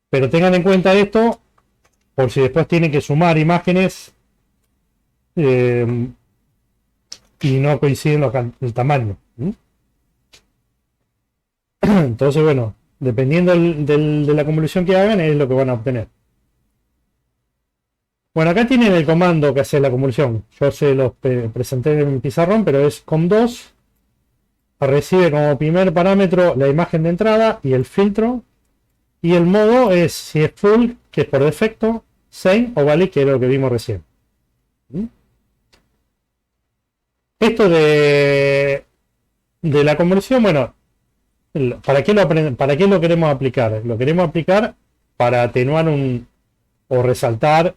Pero tengan en cuenta esto por si después tienen que sumar imágenes y no coinciden el tamaño. Entonces, bueno, dependiendo de la convolución que hagan, es lo que van a obtener. Bueno, acá tienen el comando que hace la convolución. Yo se los presenté en mi pizarrón, pero es com2. Recibe como primer parámetro la imagen de entrada y el filtro. Y el modo es si es full, que es por defecto, same o valid, que es lo que vimos recién. Esto de la conversión, bueno, ¿para qué lo queremos aplicar? Lo queremos aplicar para atenuar o resaltar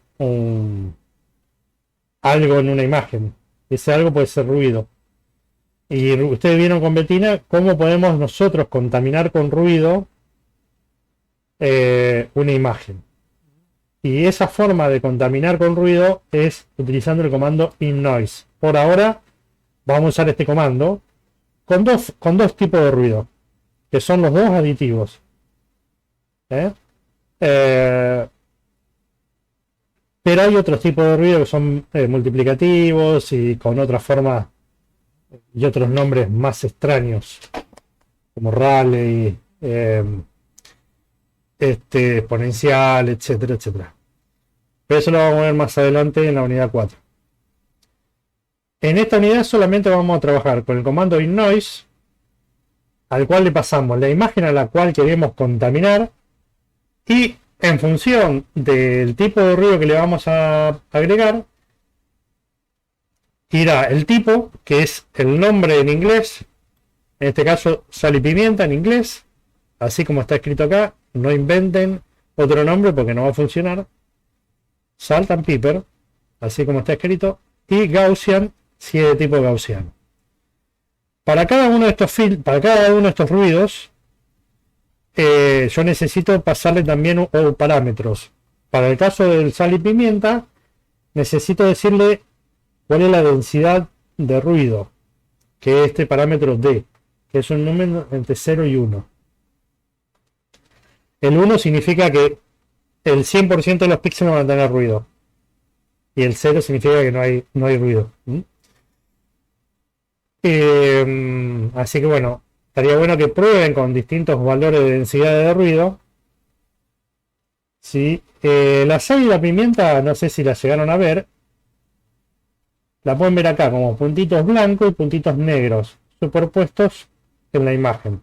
algo en una imagen. Ese algo puede ser ruido. Y ustedes vieron con Bettina cómo podemos nosotros contaminar con ruido una imagen. Y esa forma de contaminar con ruido es utilizando el comando inNoise. Por ahora vamos a usar este comando con dos tipos de ruido, que son los dos aditivos. Pero hay otros tipos de ruido que son multiplicativos y con otras formas y otros nombres más extraños, como Raleigh, exponencial, etcétera, etcétera. Pero eso lo vamos a ver más adelante en la unidad 4. En esta unidad solamente vamos a trabajar con el comando inNoise, al cual le pasamos la imagen a la cual queremos contaminar, y en función del tipo de ruido que le vamos a agregar, irá el tipo, que es el nombre en inglés, en este caso sal y pimienta en inglés, así como está escrito acá. No inventen otro nombre porque no va a funcionar. Salt and pepper, así como está escrito, y Gaussian, si es de tipo gaussiano. Para cada uno de estos ruidos, yo necesito pasarle también parámetros. Para el caso del sal y pimienta, necesito decirle cuál es la densidad de ruido, que es este parámetro D, que es un número entre 0 y 1. El 1 significa que el 100% de los píxeles van a tener ruido. Y el 0 significa que no hay ruido. Así que bueno, estaría bueno que prueben con distintos valores de densidad de ruido. ¿Sí? La sal y la pimienta, no sé si la llegaron a ver. La pueden ver acá como puntitos blancos y puntitos negros superpuestos en la imagen.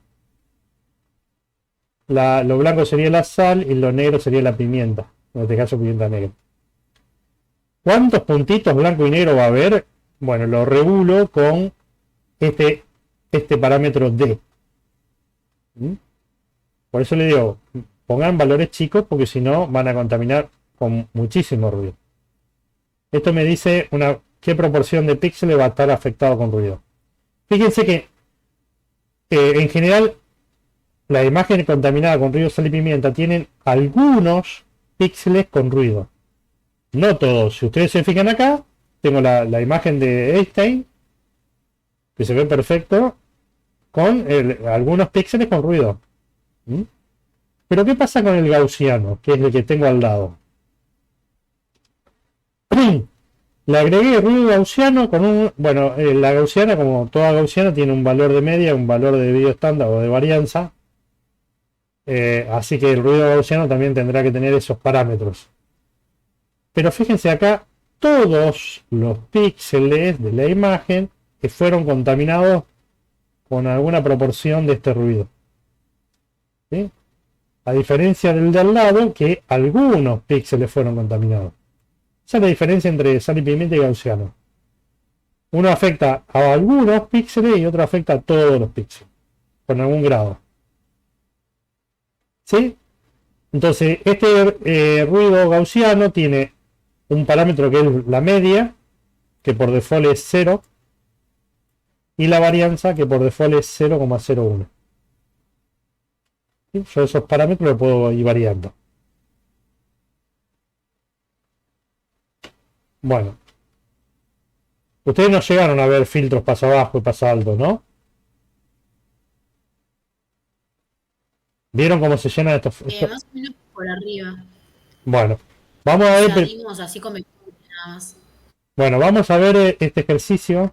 Lo blanco sería la sal y lo negro sería la pimienta. En este caso pimienta negra. ¿Cuántos puntitos blanco y negro va a haber? Bueno, lo regulo con este parámetro D. Por eso le digo, pongan valores chicos porque si no van a contaminar con muchísimo ruido. Esto me dice qué proporción de píxeles va a estar afectado con ruido. Fíjense que en general la imagen contaminada con ruido, sal y pimienta tienen algunos píxeles con ruido. No todos. Si ustedes se fijan acá, tengo la imagen de Einstein, que se ve perfecto, con algunos píxeles con ruido. ¿Mm? Pero ¿qué pasa con el gaussiano, que es el que tengo al lado? Le agregué ruido gaussiano con un... Bueno, la gaussiana, como toda gaussiana, tiene un valor de media, un valor de desvío estándar o de varianza. Así que el ruido gaussiano también tendrá que tener esos parámetros. Pero fíjense acá, todos los píxeles de la imagen que fueron contaminados con alguna proporción de este ruido. ¿Sí? A diferencia del de al lado, que algunos píxeles fueron contaminados. Esa es la diferencia entre sal y pimienta y gaussiano. Uno afecta a algunos píxeles y otro afecta a todos los píxeles, con algún grado. ¿Sí? Entonces, este ruido gaussiano tiene un parámetro que es la media, que por default es 0, y la varianza, que por default es 0,01. ¿Sí? Yo esos parámetros los puedo ir variando. Bueno, ustedes no llegaron a ver filtros paso abajo y paso alto, ¿no? ¿Vieron cómo se llenan estos? Más o menos por arriba. Bueno, vamos a O ver. sea, dimos así como nada más. Bueno, vamos a ver este ejercicio.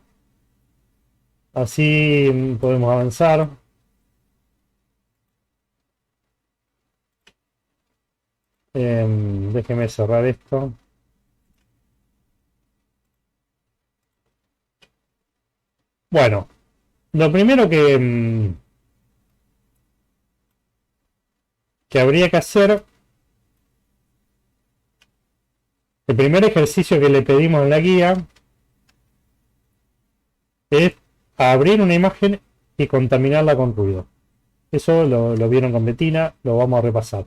Así podemos avanzar. Déjeme cerrar esto. Bueno, lo primero que habría que hacer, el primer ejercicio que le pedimos en la guía es abrir una imagen y contaminarla con ruido. Eso lo vieron con Betina, lo vamos a repasar.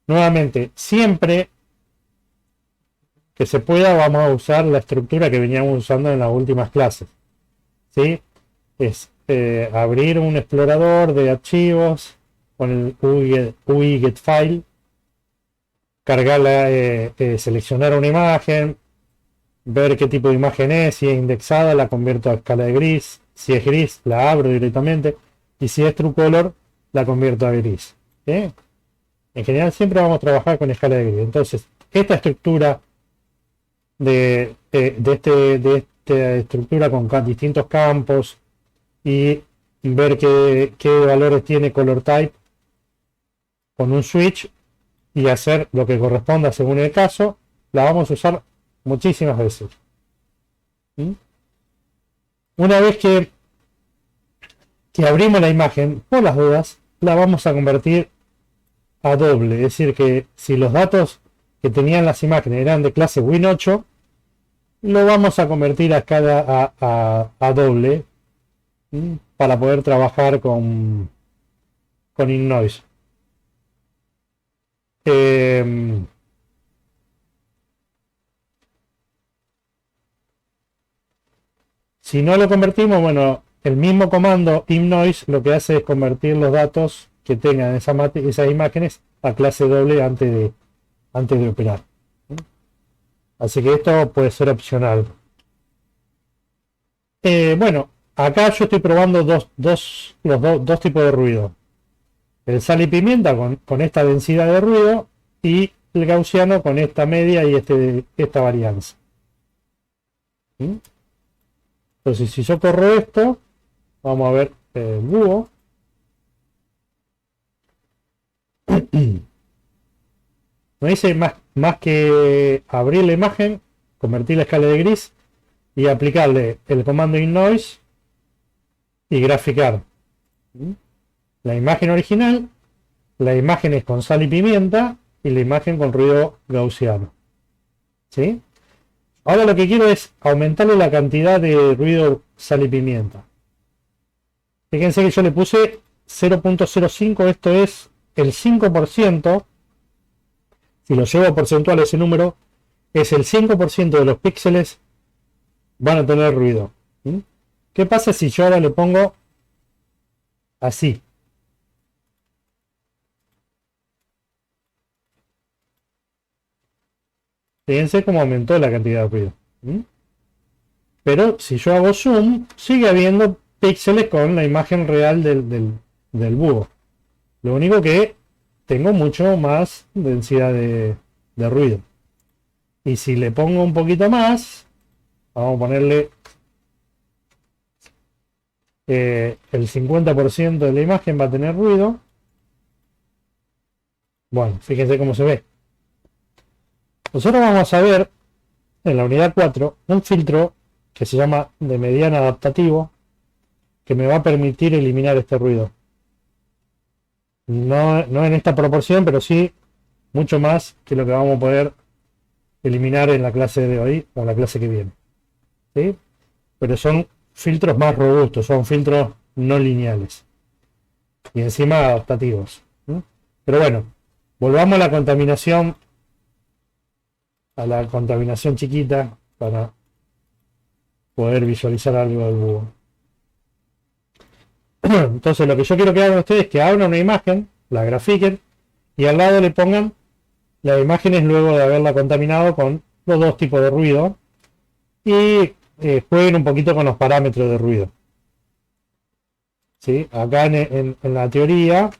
Nuevamente, siempre que se pueda vamos a usar la estructura que veníamos usando en las últimas clases. ¿Sí? Es abrir un explorador de archivos con el UI get file, cargarla, seleccionar una imagen, ver qué tipo de imagen es, si es indexada la convierto a escala de gris, si es gris la abro directamente y si es true color la convierto a gris. ¿Sí? En general siempre vamos a trabajar con escala de gris. Entonces, esta estructura de esta estructura con distintos campos y ver qué valores tiene color type con un switch y hacer lo que corresponda según el caso, la vamos a usar muchísimas veces. ¿Mm? Una vez que abrimos la imagen, por las dudas, la vamos a convertir a doble. Es decir, que si los datos que tenían las imágenes eran de clase Win8, lo vamos a convertir a escala a doble, ¿sí? Para poder trabajar con InNoise. Si no lo convertimos, bueno, el mismo comando InNoise lo que hace es convertir los datos que tengan esas imágenes a clase doble antes de operar. Así que esto puede ser opcional. Bueno, acá yo estoy probando los dos tipos de ruido. El sal y pimienta con esta densidad de ruido y el gaussiano con esta media y esta varianza. ¿Sí? Entonces, si yo corro esto, vamos a ver el búho. No hice más que abrir la imagen, convertir la escala de gris y aplicarle el comando InNoise y graficar la imagen original, la imagen es con sal y pimienta y la imagen con ruido gaussiano. ¿Sí? Ahora lo que quiero es aumentarle la cantidad de ruido sal y pimienta. Fíjense que yo le puse 0.05, esto es el 5%, si lo llevo a porcentual ese número, es el 5% de los píxeles van a tener ruido. ¿Mm? ¿Qué pasa si yo ahora le pongo así? Fíjense cómo aumentó la cantidad de ruido. ¿Mm? Pero si yo hago zoom, sigue habiendo píxeles con la imagen real del búho. Lo único que tengo mucho más densidad de ruido. Y si le pongo un poquito más, vamos a ponerle el 50% de la imagen va a tener ruido. Bueno, fíjense cómo se ve. Nosotros vamos a ver en la unidad 4 un filtro que se llama de mediana adaptativo, que me va a permitir eliminar este ruido. No en esta proporción, pero sí mucho más que lo que vamos a poder eliminar en la clase de hoy o la clase que viene. ¿Sí? Pero son filtros más robustos, son filtros no lineales y encima adaptativos. ¿Sí? Pero bueno, volvamos a la contaminación chiquita para poder visualizar algo del búho. Entonces lo que yo quiero que hagan ustedes es que abran una imagen, la grafiquen y al lado le pongan las imágenes luego de haberla contaminado con los dos tipos de ruido y jueguen un poquito con los parámetros de ruido. ¿Sí? Acá en la teoría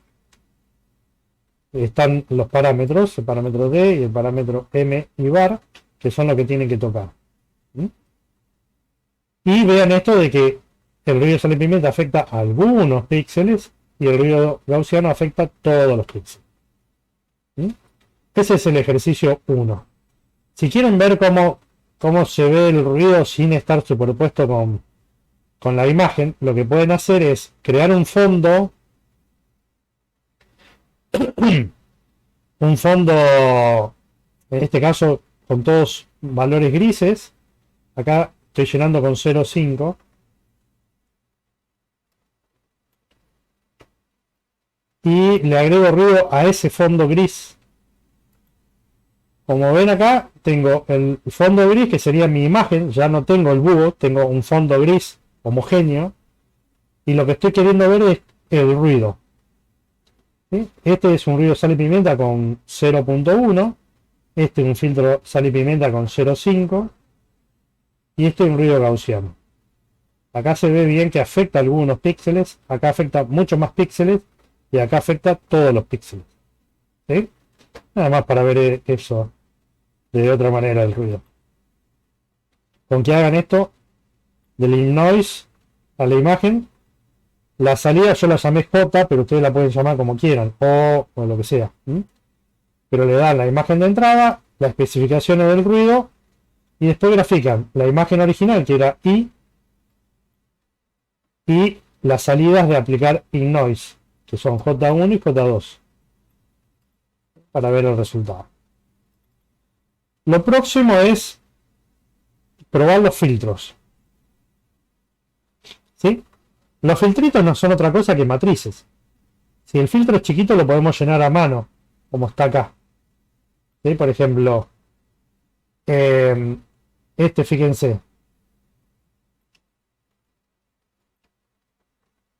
están los parámetros, el parámetro D y el parámetro M y bar, que son los que tienen que tocar. ¿Mm? Y vean esto de que el ruido de sal y pimienta afecta a algunos píxeles y el ruido gaussiano afecta a todos los píxeles. ¿Mm? Ese es el ejercicio 1. Si quieren ver cómo se ve el ruido sin estar superpuesto con la imagen, lo que pueden hacer es crear un fondo, en este caso con todos valores grises. Acá estoy llenando con 0,5. Y le agrego ruido a ese fondo gris. Como ven acá, tengo el fondo gris que sería mi imagen. Ya no tengo el búho, tengo un fondo gris homogéneo. Y lo que estoy queriendo ver es el ruido. ¿Sí? Este es un ruido sal y pimienta con 0.1. Este es un filtro sal y pimienta con 0.5. Y este es un ruido gaussiano. Acá se ve bien que afecta algunos píxeles. Acá afecta muchos más píxeles. Y acá afecta todos los píxeles. ¿Sí? Nada más para ver eso de otra manera el ruido. Con que hagan esto del noise a la imagen, la salida yo la llamé J, pero ustedes la pueden llamar como quieran, o lo que sea. ¿Mm? Pero le dan la imagen de entrada, las especificaciones del ruido, y después grafican la imagen original, que era I, y las salidas de aplicar InNoise, que son J1 y J2, para ver el resultado. Lo próximo es probar los filtros. ¿Sí? Los filtritos no son otra cosa que matrices. Si el filtro es chiquito lo podemos llenar a mano, como está acá. ¿Sí? Por ejemplo, fíjense.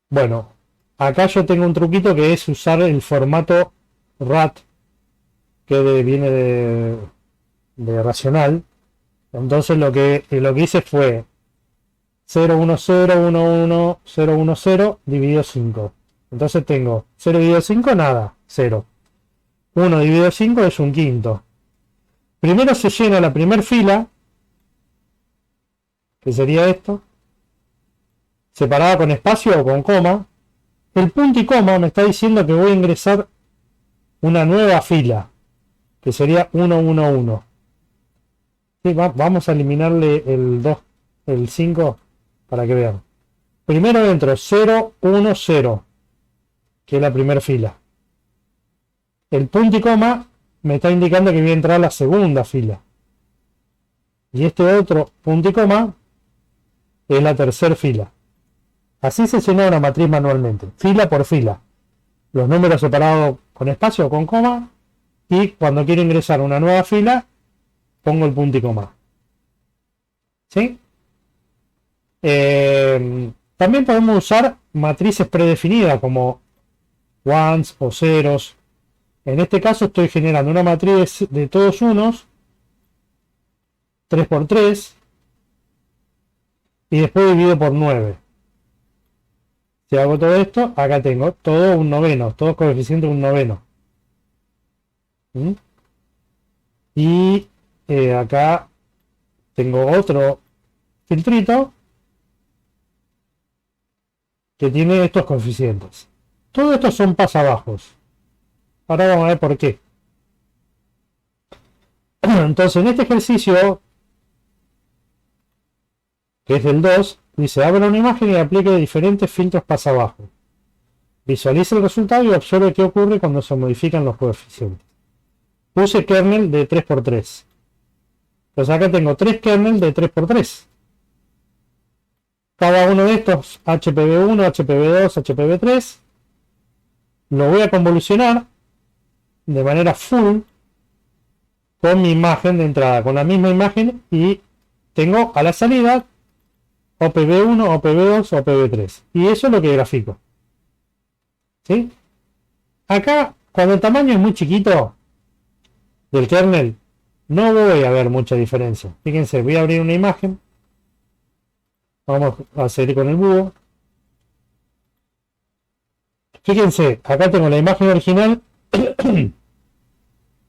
Bueno, acá yo tengo un truquito que es usar el formato RAT, que viene de racional. Entonces lo que hice fue 010110010 dividido 5. Entonces tengo 0 dividido 5, nada, 0. 1 dividido 5 es un quinto. Primero se llena la primera fila, que sería esto, separada con espacio o con coma. El punto y coma me está diciendo que voy a ingresar una nueva fila, que sería 111. Sí, vamos a eliminarle el 2, el 5, para que vean. Primero entro 010, que es la primera fila. El punto y coma me está indicando que voy a entrar a la segunda fila. Y este otro punto y coma es la tercera fila. Así se llena una matriz manualmente, fila por fila. los números separados con espacio o con coma, y cuando quiero ingresar a una nueva fila, pongo el punto y coma. ¿Sí? También podemos usar matrices predefinidas como ones o ceros. En este caso estoy generando una matriz de todos unos, 3×3, y después divido por 9. Si hago todo esto, acá tengo todo un noveno, todos coeficientes de un noveno. ¿Mm? Y acá tengo otro filtrito que tiene estos coeficientes. Todos estos son pasabajos. Ahora vamos a ver por qué. Entonces, en este ejercicio, que es del 2, dice, abre una imagen y aplique diferentes filtros pasabajo. Visualice el resultado y observe qué ocurre cuando se modifican los coeficientes. Puse kernel de 3×3. Entonces acá tengo 3 kernel de 3×3. Cada uno de estos, HPV1, HPV2, HPV3, lo voy a convolucionar de manera full con mi imagen de entrada, con la misma imagen, y tengo a la salida OPV1, OPV2, OPV3. Y eso es lo que grafico. ¿Sí? Acá, cuando el tamaño es muy chiquito del kernel, no voy a ver mucha diferencia. Fíjense, voy a abrir una imagen. Vamos a seguir con el búho. Fíjense, acá tengo la imagen original,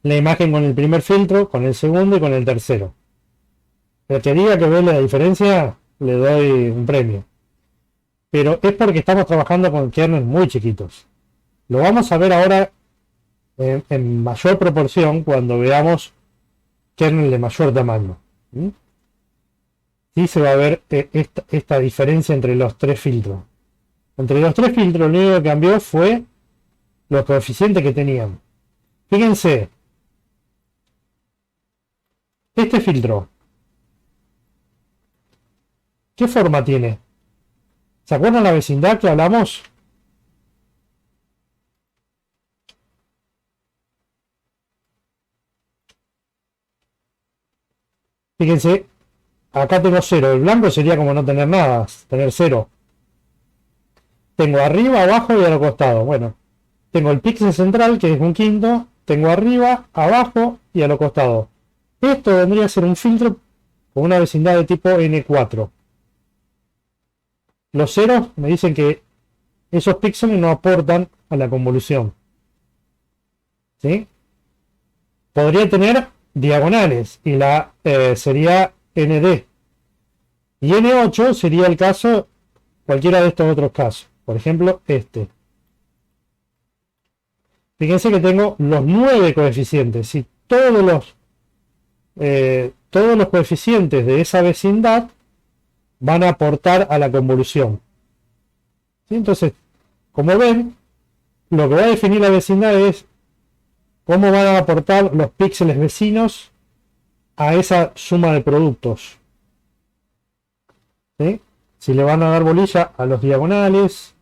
la imagen con el primer filtro, con el segundo y con el tercero. El que diga que ve la diferencia, le doy un premio. Pero es porque estamos trabajando con kernels muy chiquitos. Lo vamos a ver ahora en mayor proporción cuando veamos kernel de mayor tamaño. Sí se va a ver esta diferencia entre los tres filtros. Entre los tres filtros lo único que cambió fue los coeficientes que tenían. Fíjense, este filtro, ¿qué forma tiene? ¿Se acuerdan la vecindad que hablamos? Fíjense, acá tengo 0. El blanco sería como no tener nada, tener 0. Tengo arriba, abajo y a los costados. Bueno, tengo el píxel central, que es un quinto. Tengo arriba, abajo y a los costados. Esto vendría a ser un filtro con una vecindad de tipo N4. Los ceros me dicen que esos píxeles no aportan a la convolución. ¿Sí? Podría tener diagonales y la sería ND. Y N8 sería el caso, cualquiera de estos otros casos. Por ejemplo, este. Fíjense que tengo los 9 coeficientes. Y todos los coeficientes de esa vecindad van a aportar a la convolución. ¿Sí? Entonces, como ven, lo que va a definir la vecindad es cómo van a aportar los píxeles vecinos a esa suma de productos. ¿Sí? Si le van a dar bolilla a los diagonales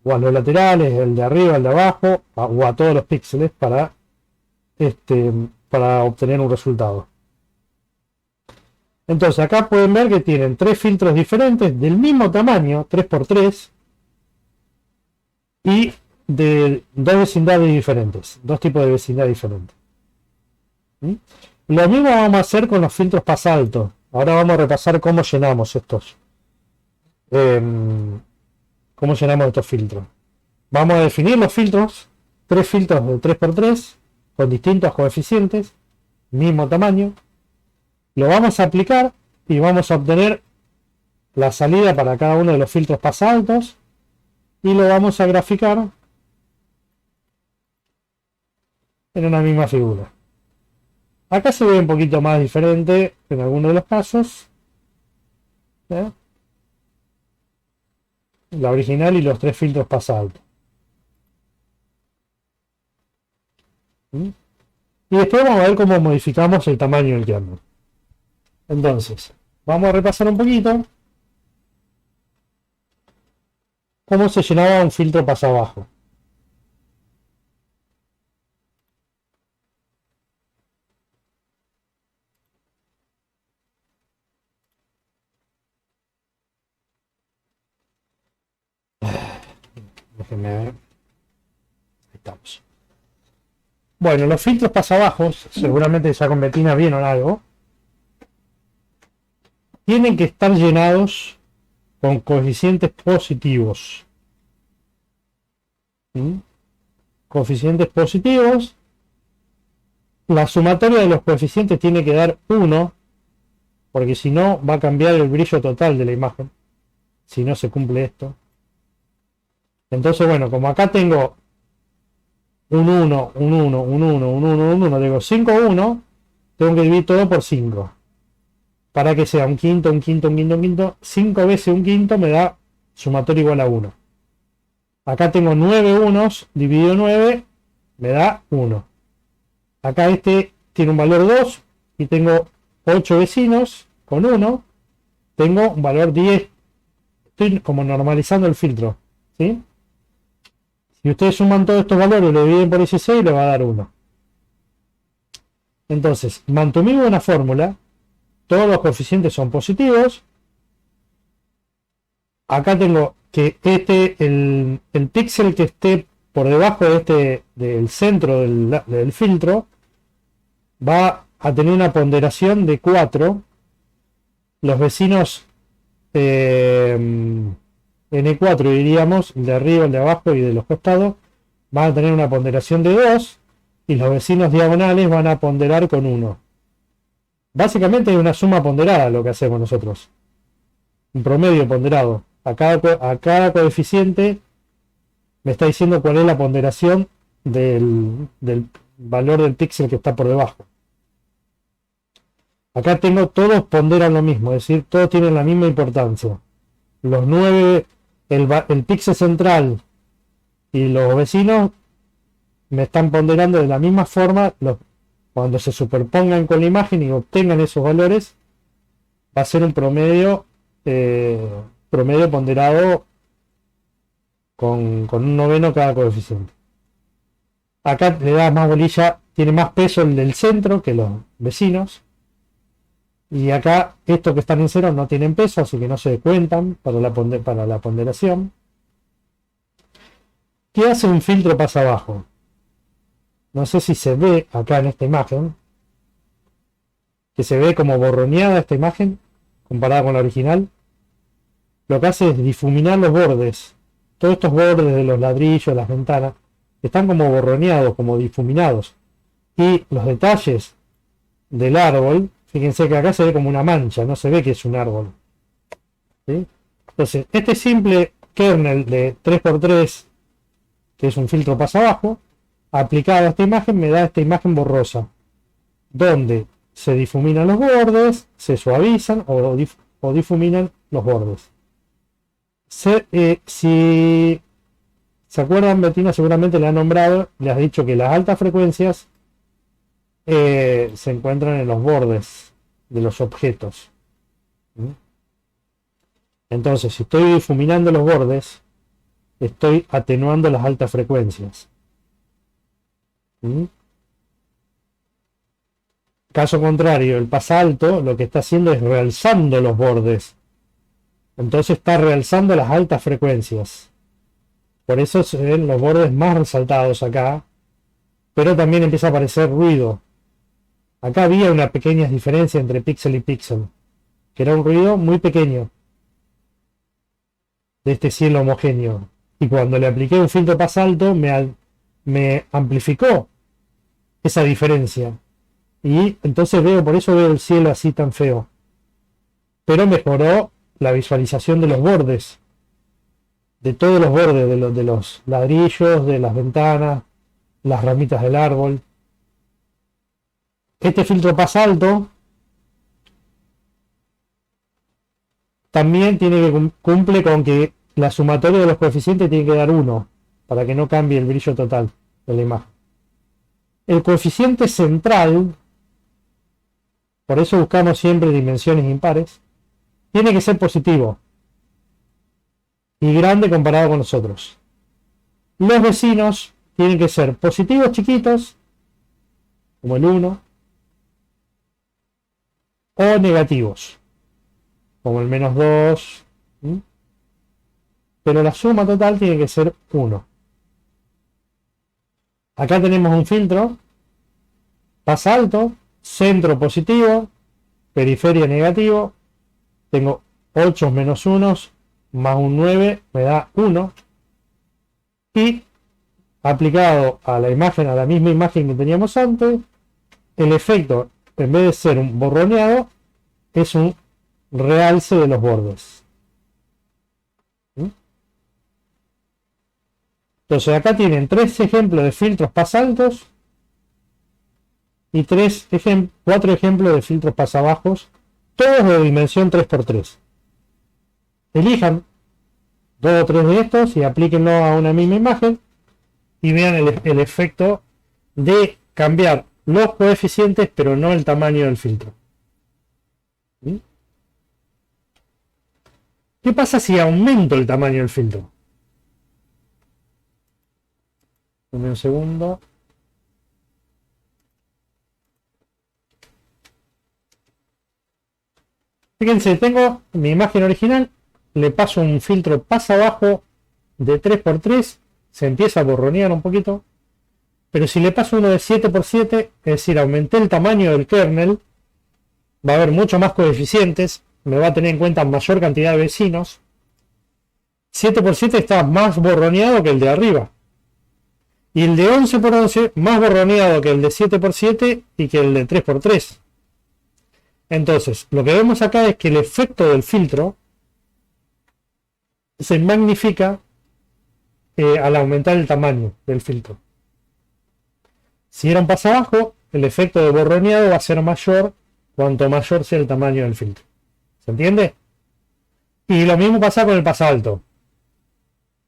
o a los laterales, el de arriba, el de abajo, o a todos los píxeles para obtener un resultado. Entonces acá pueden ver que tienen 3 filtros diferentes del mismo tamaño, 3×3, y de 2 vecindades diferentes, 2 tipos de vecindad diferentes. ¿Mm? Lo mismo vamos a hacer con los filtros pasaltos. Ahora vamos a repasar cómo llenamos estos. Cómo llenamos estos filtros. Vamos a definir los filtros, 3 filtros de 3×3 con distintos coeficientes, mismo tamaño. Lo vamos a aplicar y vamos a obtener la salida para cada uno de los filtros pasaltos y lo vamos a graficar en una misma figura. Acá se ve un poquito más diferente en algunos de los casos. La original y los 3 filtros pasaltos. Y después vamos a ver cómo modificamos el tamaño del kernel. Entonces, vamos a repasar un poquito cómo se llenaba un filtro pasabajo. Déjenme ver. Ahí estamos. Bueno, los filtros pasabajos, seguramente ya con Betina vieron algo, tienen que estar llenados con coeficientes positivos. ¿Mm? Coeficientes positivos. La sumatoria de los coeficientes tiene que dar 1, porque si no va a cambiar el brillo total de la imagen, si no se cumple esto. Entonces, bueno, como acá tengo un 1, un 1, un 1, un 1, un 1, tengo 5, 1, tengo que dividir todo por 5. Para que sea un quinto, un quinto, un quinto, un quinto. 5 veces un quinto me da sumatorio igual a 1. Acá tengo 9 unos, dividido 9, me da 1. Acá este tiene un valor 2 y tengo 8 vecinos con 1. Tengo un valor 10. Estoy como normalizando el filtro, ¿sí? Si ustedes suman todos estos valores y lo dividen por 16, le va a dar 1. Entonces, mantuvimos una fórmula. Todos los coeficientes son positivos. Acá tengo que el píxel que esté por debajo de del centro del filtro va a tener una ponderación de 4. Los vecinos N4 diríamos, el de arriba, el de abajo y de los costados, van a tener una ponderación de 2 y los vecinos diagonales van a ponderar con 1. Básicamente es una suma ponderada lo que hacemos nosotros. Un promedio ponderado. A cada coeficiente me está diciendo cuál es la ponderación del valor del píxel que está por debajo. Acá tengo, todos ponderan lo mismo, es decir, todos tienen la misma importancia. Los 9, el píxel central y los vecinos me están ponderando de la misma forma. Cuando se superpongan con la imagen y obtengan esos valores, va a ser un promedio ponderado con un noveno cada coeficiente. Acá le da más bolilla, tiene más peso el del centro que los vecinos. Y acá estos que están en cero no tienen peso, así que no se cuentan para la ponderación. ¿Qué hace un filtro pasa abajo? No sé si se ve acá en esta imagen, que se ve como borroneada esta imagen comparada con la original. Lo que hace es difuminar los bordes. Todos estos bordes de los ladrillos, las ventanas, están como borroneados, como difuminados. Y los detalles del árbol, fíjense que acá se ve como una mancha, no se ve que es un árbol. ¿Sí? Entonces, este simple kernel de 3×3, que es un filtro pasa abajo, aplicado a esta imagen, me da esta imagen borrosa, donde se difuminan los bordes, se suavizan o difuminan los bordes. Si se acuerdan, Betina seguramente le ha nombrado, le has dicho que las altas frecuencias se encuentran en los bordes de los objetos. Entonces, si estoy difuminando los bordes, estoy atenuando las altas frecuencias. Caso contrario, el pasa alto lo que está haciendo es realzando los bordes. Entonces está realzando las altas frecuencias. Por eso se ven los bordes más resaltados acá. Pero también empieza a aparecer ruido. Acá había una pequeña diferencia entre píxel y píxel, que era un ruido muy pequeño de este cielo homogéneo. Y cuando le apliqué un filtro pasa alto, me amplificó esa diferencia. Y entonces por eso veo el cielo así tan feo. Pero mejoró la visualización de los bordes. De todos los bordes, de los ladrillos, de las ventanas, las ramitas del árbol. Este filtro pasa alto también cumple con que la sumatoria de los coeficientes tiene que dar 1 para que no cambie el brillo total de la imagen. El coeficiente central, por eso buscamos siempre dimensiones impares, tiene que ser positivo y grande comparado con los otros. Los vecinos tienen que ser positivos chiquitos, como el 1, o negativos, como el -2. pero la suma total tiene que ser 1. Acá tenemos un filtro, pasa alto, centro positivo, periferia negativo, tengo 8 menos 1 más un 9 me da 1, y aplicado a la imagen, a la misma imagen que teníamos antes, el efecto, en vez de ser un borroneado, es un realce de los bordes. Entonces acá tienen 3 ejemplos de filtros pasaltos y 4 ejemplos de filtros pasabajos, todos de dimensión 3×3. Elijan 2 o 3 de estos y aplíquenlo a una misma imagen y vean el efecto de cambiar los coeficientes pero no el tamaño del filtro. ¿Qué pasa si aumento el tamaño del filtro? Dame un segundo. Fíjense, tengo mi imagen original, le paso un filtro pasa abajo de 3×3, se empieza a borronear un poquito, pero si le paso uno de 7×7, es decir, aumenté el tamaño del kernel, va a haber mucho más coeficientes, me va a tener en cuenta mayor cantidad de vecinos. 7×7 está más borroneado que el de arriba. Y el de 11×11 más borroneado que el de 7×7 y que el de 3×3. Entonces, lo que vemos acá es que el efecto del filtro se magnifica al aumentar el tamaño del filtro. Si era un pasabajo, el efecto de borroneado va a ser mayor cuanto mayor sea el tamaño del filtro. ¿Se entiende? Y lo mismo pasa con el pasalto.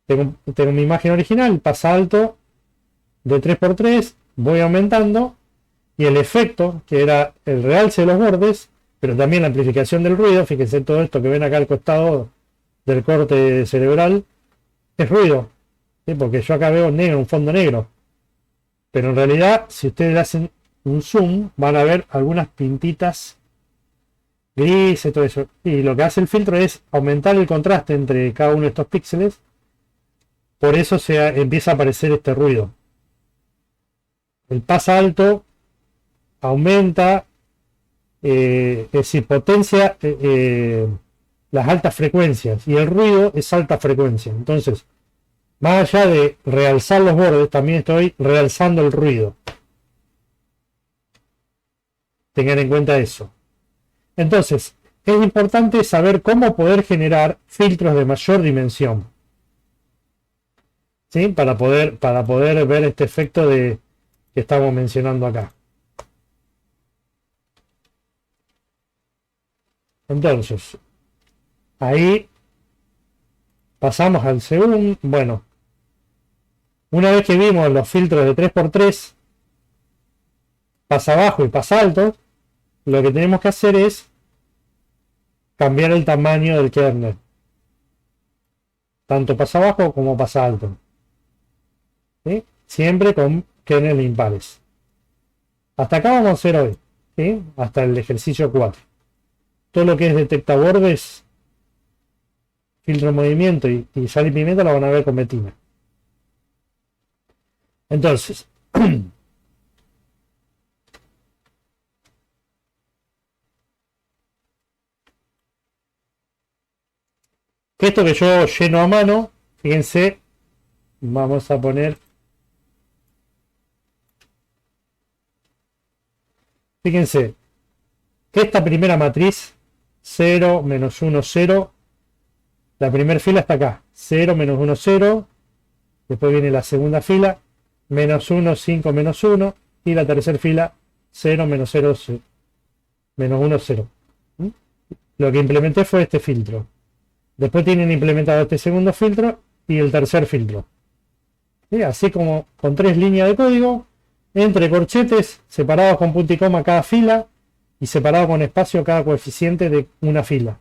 Tengo mi imagen original, pasalto de 3×3, voy aumentando y el efecto, que era el realce de los bordes, pero también la amplificación del ruido, fíjense todo esto que ven acá al costado del corte cerebral, es ruido, ¿sí? Porque yo acá veo negro, un fondo negro, pero en realidad si ustedes hacen un zoom van a ver algunas pintitas grises, todo eso, y lo que hace el filtro es aumentar el contraste entre cada uno de estos píxeles, por eso empieza a aparecer este ruido. El pasa alto aumenta, es decir, potencia las altas frecuencias, y el ruido es alta frecuencia. Entonces, más allá de realzar los bordes, también estoy realzando el ruido. Tengan en cuenta eso. Entonces, es importante saber cómo poder generar filtros de mayor dimensión, ¿sí? Para poder ver este efecto que estamos mencionando acá. Entonces, ahí pasamos al segundo. Bueno, una vez que vimos los filtros de 3×3, pasa abajo y pasa alto, lo que tenemos que hacer es cambiar el tamaño del kernel, tanto pasa abajo como pasa alto, ¿sí? Siempre con kernel impares. Hasta acá vamos a hacer hoy, ¿sí? Hasta el ejercicio 4. Todo lo que es detecta bordes, filtro de movimiento y sal y pimienta lo van a ver con Betina. Entonces, esto que yo lleno a mano, fíjense, vamos a poner, fíjense, esta primera matriz, 0, menos 1, 0, la primera fila está acá, 0, menos 1, 0, después viene la segunda fila, menos 1, 5, menos 1, y la tercera fila, 0, menos 0, 0, menos 1, 0. Lo que implementé fue este filtro. Después tienen implementado este segundo filtro y el tercer filtro. ¿Sí? Así como con 3 líneas de código, entre corchetes, separados con punto y coma cada fila, y separado con espacio cada coeficiente de una fila.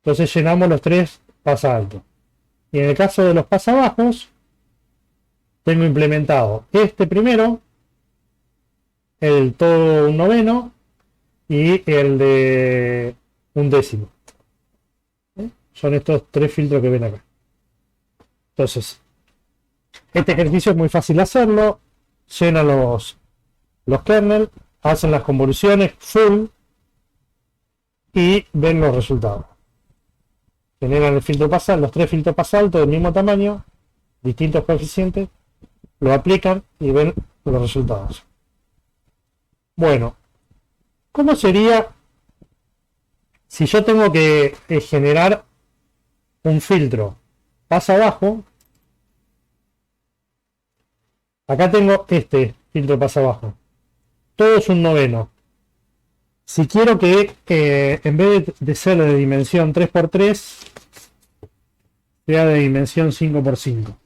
Entonces llenamos los 3 pasa alto. Y en el caso de los pasa bajos, tengo implementado este primero, el todo un noveno y el de un décimo. Son estos 3 filtros que ven acá. Entonces, este ejercicio es muy fácil de hacerlo. Llenan los kernels, hacen las convoluciones full y ven los resultados. Generan el filtro pasal, los 3 filtros pasal, del mismo tamaño, distintos coeficientes, lo aplican y ven los resultados. Bueno, ¿cómo sería si yo tengo que generar un filtro pasa abajo? Acá tengo este filtro pasa abajo. Todo es un noveno. Si quiero que en vez de ser de dimensión 3×3, sea de dimensión 5×5.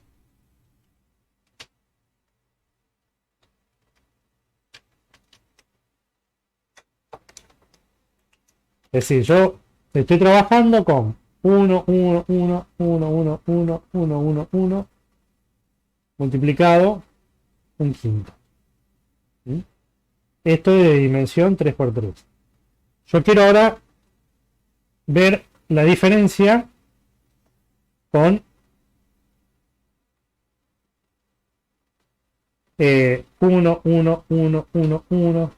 Es decir, yo estoy trabajando con 1, 1, 1, 1, 1, 1, 1, 1, 1, multiplicado un quinto. ¿Sí? Esto es de dimensión 3×3. Yo quiero ahora ver la diferencia con 1, 1, 1, 1, 1.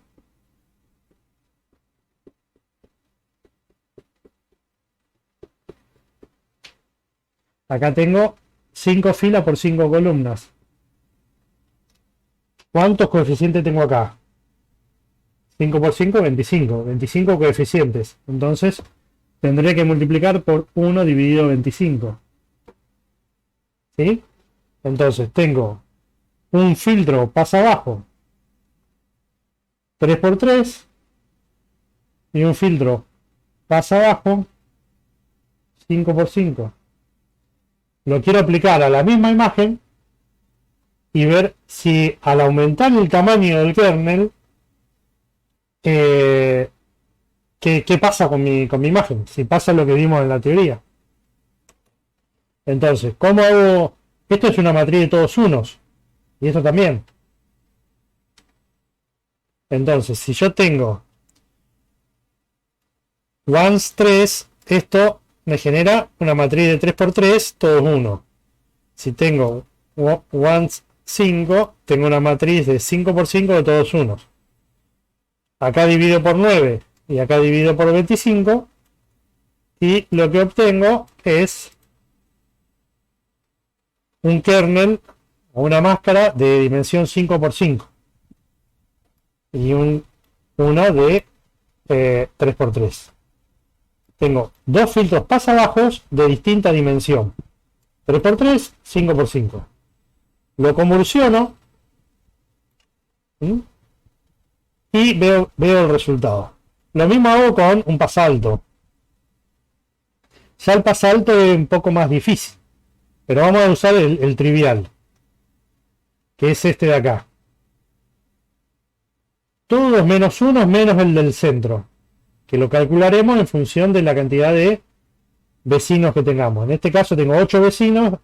Acá tengo 5 filas por 5 columnas. ¿Cuántos coeficientes tengo acá? 5 por 5, 25. 25 coeficientes. Entonces, tendré que multiplicar por 1 dividido 25. ¿Sí? Entonces, tengo un filtro pasa abajo 3×3 y un filtro pasa abajo 5×5. Lo quiero aplicar a la misma imagen y ver si al aumentar el tamaño del kernel, ¿qué pasa con mi imagen? Si pasa lo que vimos en la teoría. Entonces, ¿cómo hago? Esto es una matriz de todos unos. Y esto también. Entonces, si yo tengo ones 3, esto me genera una matriz de 3×3, todos 1. Si tengo ones 5, tengo una matriz de 5×5 de todos unos. Acá divido por 9 y acá divido por 25 y lo que obtengo es un kernel o una máscara de dimensión 5×5 y uno de 3×3. Tengo dos filtros pasa bajos de distinta dimensión, 3×3, 5×5. Lo convulsiono y veo el resultado. Lo mismo hago con un pasalto. Ya el pasalto es un poco más difícil, pero vamos a usar el trivial, que es este de acá. Todos menos uno es menos el del centro, que lo calcularemos en función de la cantidad de vecinos que tengamos. En este caso tengo 8 vecinos,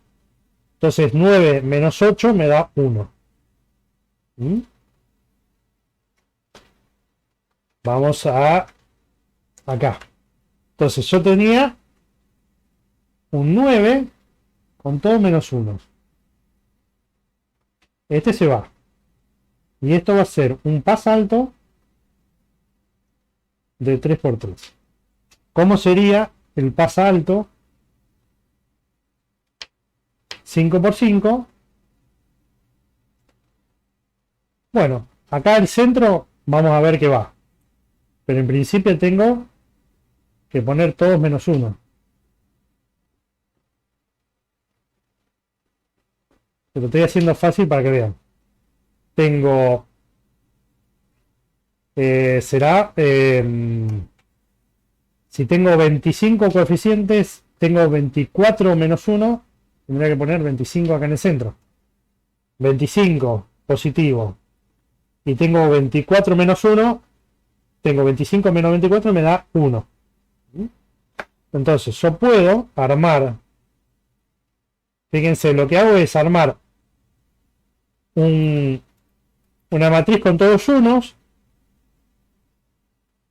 entonces 9 menos 8 me da 1. Vamos a acá. Entonces yo tenía un 9 con todo menos 1. Este se va. Y esto va a ser un pasalto de 3×3. ¿Cómo sería el pasalto 5×5? Bueno, acá el centro vamos a ver que va. Pero en principio tengo que poner todos menos 1. Se lo estoy haciendo fácil para que vean. Tengo... si tengo 25 coeficientes, tengo 24 menos 1. Tendría que poner 25 acá en el centro. 25 positivo. Y tengo 24 menos 1. Tengo 25 menos 24 me da 1. Entonces yo puedo armar. Fíjense, lo que hago es armar una matriz con todos unos.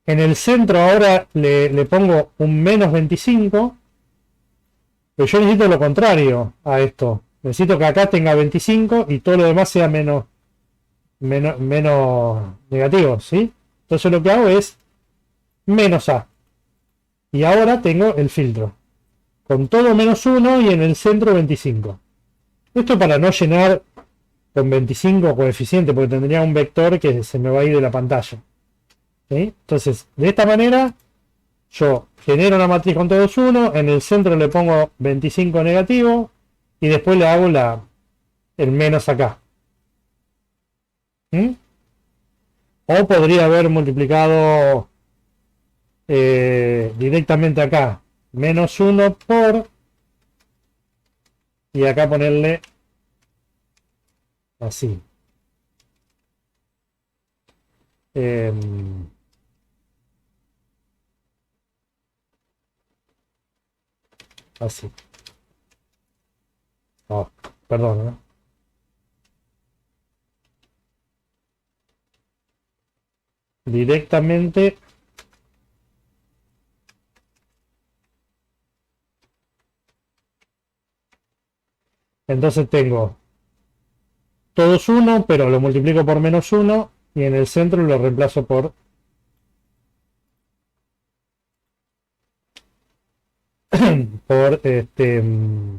En el centro ahora le pongo un menos 25. Pero yo necesito lo contrario a esto. Necesito que acá tenga 25 y todo lo demás sea menos negativo, ¿sí? Entonces lo que hago es menos A. Y ahora tengo el filtro. Con todo menos 1 y en el centro 25. Esto para no llenar con 25 coeficiente, porque tendría un vector que se me va a ir de la pantalla. ¿Sí? Entonces, de esta manera, yo genero una matriz con todos 1, en el centro le pongo 25 negativo y después le hago el menos acá. ¿Mm? O podría haber multiplicado directamente acá menos 1 por y acá ponerle así. Así. Oh, perdón, ¿eh? Directamente entonces tengo todos 1, pero lo multiplico por menos 1 y en el centro lo reemplazo por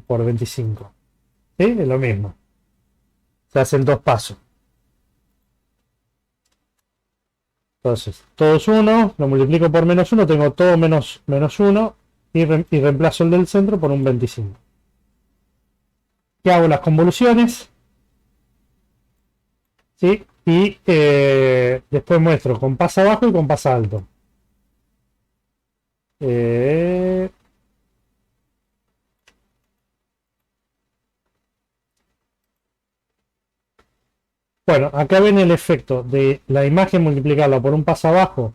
por 25. ¿Sí? Es lo mismo. Se hacen dos pasos. Entonces, todos 1, lo multiplico por menos 1, tengo todo menos 1 y reemplazo el del centro por un 25. ¿Qué hago? Las convoluciones. ¿Sí? Y después muestro compás abajo y compás alto. Bueno, acá ven el efecto de la imagen multiplicarla por un pasabajo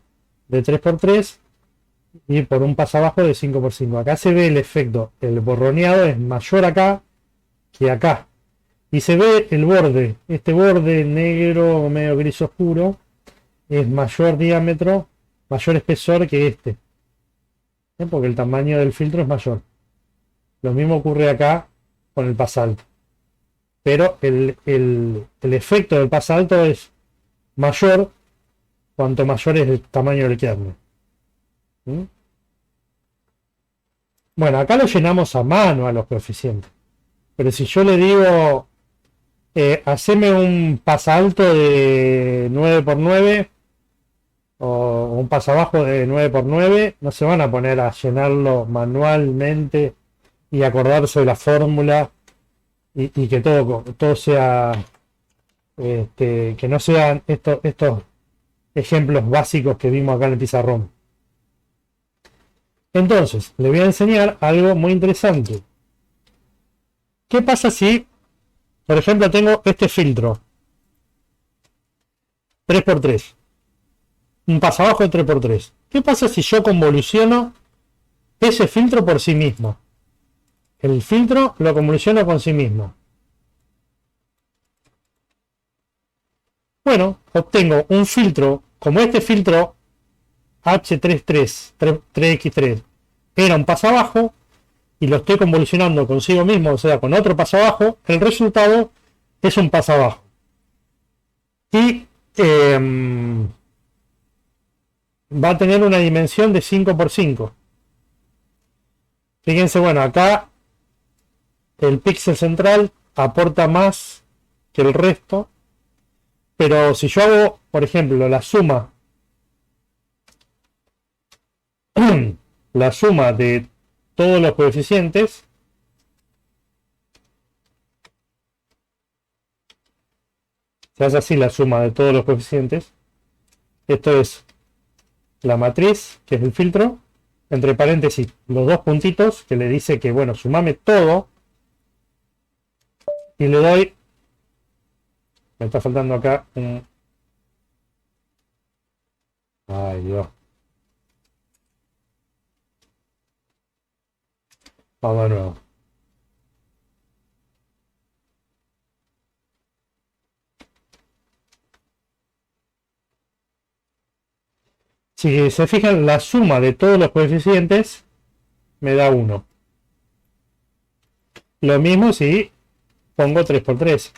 de 3×3 y por un pasabajo de 5×5. Acá se ve el efecto, el borroneado es mayor acá que acá. Y se ve el borde, este borde negro medio gris oscuro, es mayor diámetro, mayor espesor que este. Porque el tamaño del filtro es mayor. Lo mismo ocurre acá con el pasalto. Pero el efecto del pasalto es mayor cuanto mayor es el tamaño del kernel. ¿Mm? Bueno, acá lo llenamos a mano a los coeficientes. Pero si yo le digo, haceme un pasalto de 9×9 o un pasabajo de 9×9, no se van a poner a llenarlo manualmente y acordarse de la fórmula y que todo sea, que no sean estos ejemplos básicos que vimos acá en el pizarrón. Entonces, le voy a enseñar algo muy interesante. ¿Qué pasa si, por ejemplo, tengo este filtro 3×3? Un pasabajo de 3×3. ¿Qué pasa si yo convoluciono ese filtro por sí mismo? El filtro lo convoluciono con sí mismo. Bueno, obtengo un filtro como este filtro H33, 3x3. Era un pasabajo y lo estoy convolucionando consigo mismo, o sea, con otro pasabajo. El resultado es un pasabajo. Y va a tener una dimensión de 5×5. Fíjense, bueno, acá el píxel central aporta más que el resto, pero si yo hago, por ejemplo, la suma de todos los coeficientes, se hace así la suma de todos los coeficientes. Esto es la matriz, que es el filtro, entre paréntesis los dos puntitos que le dice que, bueno, sumame todo, y le doy, me está faltando acá un, ay Dios, vamos de nuevo. Si se fijan, la suma de todos los coeficientes me da 1. Lo mismo si pongo 3 por 3.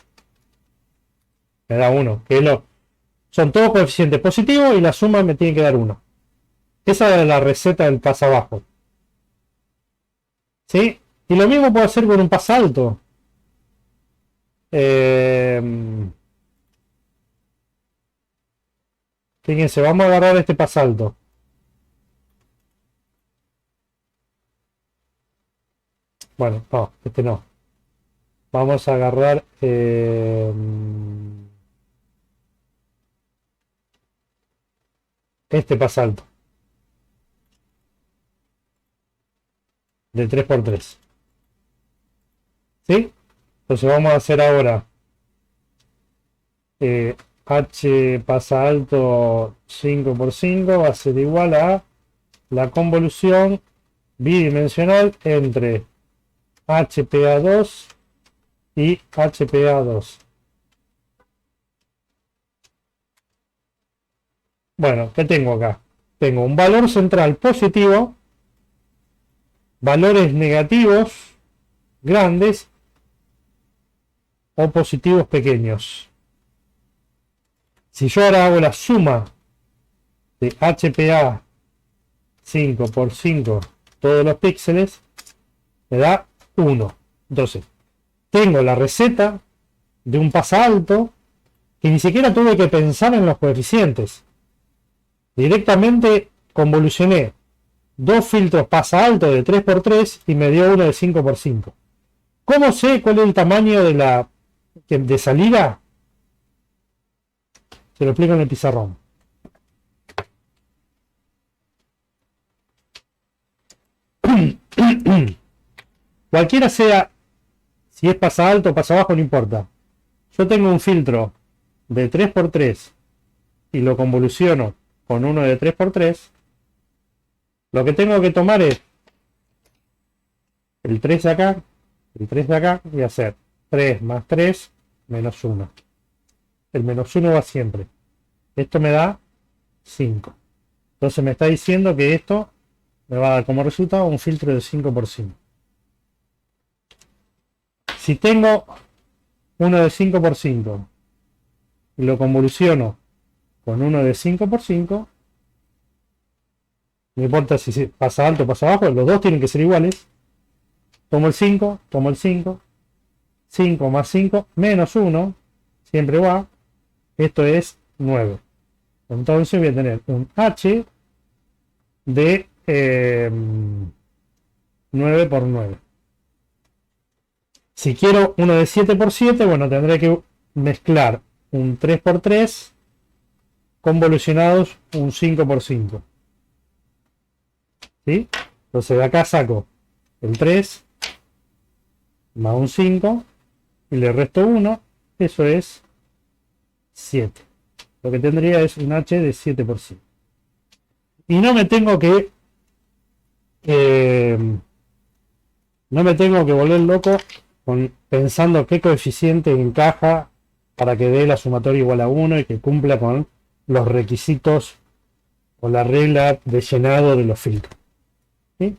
Me da 1. Son todos coeficientes positivos y la suma me tiene que dar 1. Esa es la receta del pasabajo. ¿Sí? Y lo mismo puedo hacer con un pasalto. Fíjense, vamos a agarrar este pasalto. Bueno, no, este no. Vamos a agarrar este pasalto. De 3 por 3. ¿Sí? Entonces vamos a hacer ahora H pasa alto 5 por 5 va a ser igual a la convolución bidimensional entre HPA2 y HPA2. Bueno, ¿qué tengo acá? Tengo un valor central positivo, valores negativos grandes o positivos pequeños. Si yo ahora hago la suma de HPA 5 por 5 todos los píxeles, me da 1. Entonces, tengo la receta de un pasalto que ni siquiera tuve que pensar en los coeficientes. Directamente convolucioné dos filtros pasa alto de 3 por 3 y me dio uno de 5 por 5. ¿Cómo sé cuál es el tamaño de salida? Se lo explico en el pizarrón. Cualquiera sea, si es pasa alto o pasa bajo, no importa. Yo tengo un filtro de 3 por 3 y lo convoluciono con uno de 3 por 3. Lo que tengo que tomar es el 3 de acá, el 3 de acá y hacer 3 más 3 menos 1. El menos 1 va siempre. Esto me da 5. Entonces me está diciendo que esto me va a dar como resultado un filtro de 5 por 5. Si tengo uno de 5 por 5 y lo convoluciono con uno de 5 por 5, no importa si pasa alto o pasa bajo, los dos tienen que ser iguales. Tomo el 5, tomo el 5, 5 más 5 menos 1, siempre va. Esto es 9. Entonces voy a tener un H de 9 por 9. Si quiero uno de 7 por 7, bueno, tendré que mezclar un 3 por 3 convolucionados un 5 por 5. ¿Sí? Entonces de acá saco el 3 más un 5 y le resto 1. Eso es 7. Lo que tendría es un H de 7 por 5. Y no me tengo que volver loco pensando qué coeficiente encaja para que dé la sumatoria igual a 1 y que cumpla con los requisitos o la regla de llenado de los filtros. ¿Sí?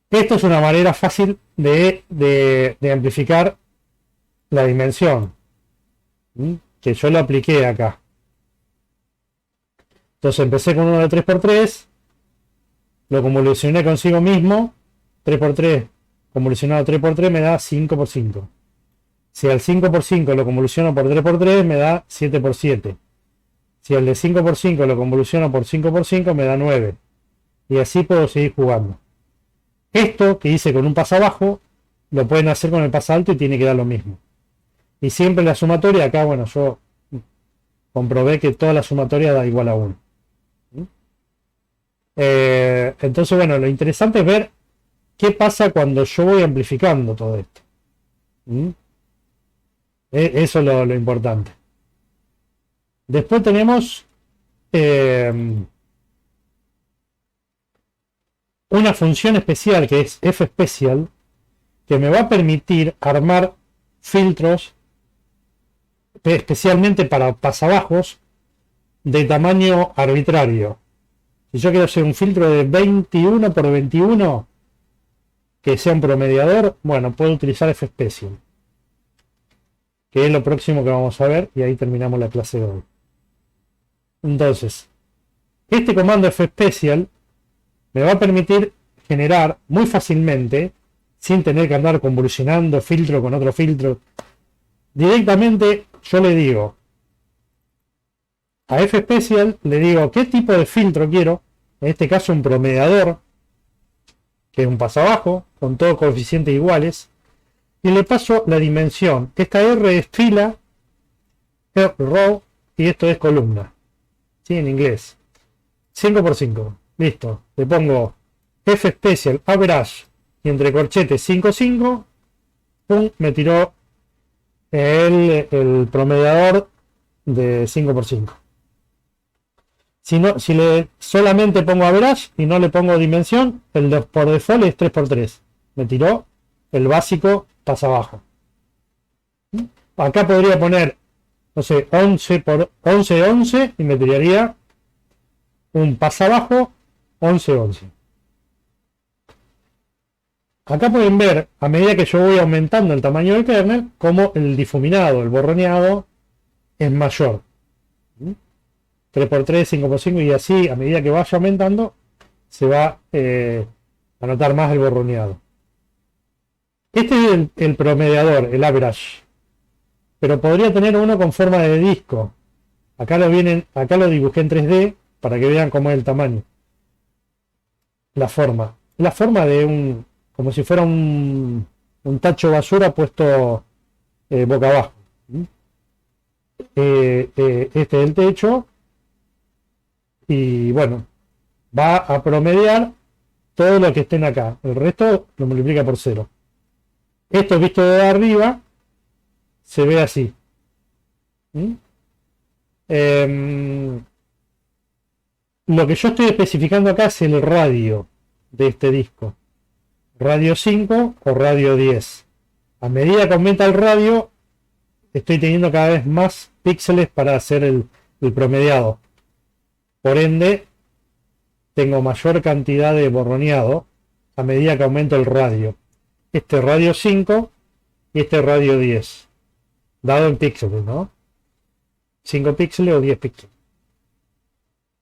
Esto es una manera fácil de amplificar la dimensión. ¿Sí? Que yo lo apliqué acá. Entonces empecé con uno de 3 por 3, lo convolucioné consigo mismo, 3 por 3 convolucionado 3 por 3 me da 5 por 5. Si al 5 por 5 lo convoluciono por 3 por 3 me da 7 por 7. Si al de 5 por 5 lo convoluciono por 5 por 5 me da 9. Y así puedo seguir jugando. Esto que hice con un pasabajo lo pueden hacer con el pasalto y tiene que dar lo mismo. Y siempre la sumatoria, acá bueno, yo comprobé que toda la sumatoria da igual a 1. Entonces bueno, lo interesante es ver qué pasa cuando yo voy amplificando todo esto. Eso es lo importante. Después tenemos una función especial que es fSpecial, que me va a permitir armar filtros especialmente para pasabajos de tamaño arbitrario. Si yo quiero hacer un filtro de 21 por 21 que sea un promediador, bueno, puedo utilizar fSpecial. que es lo próximo que vamos a ver, y ahí terminamos la clase de hoy. Entonces, este comando fspecial me va a permitir generar muy fácilmente, sin tener que andar convolucionando filtro con otro filtro. Directamente yo le digo a fspecial, le digo qué tipo de filtro quiero, en este caso un promediador, que es un pasabajo, con todos coeficientes iguales, y le paso la dimensión. Esta R es fila, row, y esto es columna, ¿sí? En inglés. 5x5, listo. Le pongo fspecial average y entre corchetes 5,5, pum, me tiró el promediador de 5x5. Si le solamente pongo average y no le pongo dimensión, el por default es 3x3. Me tiró el básico pasa abajo. Acá podría poner, no sé, 11 por 11, 11 y me tiraría un pasa abajo 11, 11. Acá pueden ver, a medida que yo voy aumentando el tamaño del kernel, como el difuminado, el borroneado, es mayor. 3x3, 5x5 y así, a medida que vaya aumentando, se va a notar más el borroneado. Este es el promediador, el average. Pero podría tener uno con forma de disco. Acá lo dibujé en 3D para que vean cómo es el tamaño. La forma. La forma de como si fuera un tacho de basura puesto boca abajo. Este es el techo. Y bueno, va a promediar todo lo que estén acá. El resto lo multiplica por 0. Esto visto de arriba se ve así. Lo que yo estoy especificando acá es el radio de este disco. Radio 5 o radio 10. A medida que aumenta el radio, estoy teniendo cada vez más píxeles para hacer el promediado. Por ende, tengo mayor cantidad de borroneado a medida que aumento el radio. Este radio 5 y este radio 10. Dado en píxeles, ¿no? 5 píxeles o 10 píxeles.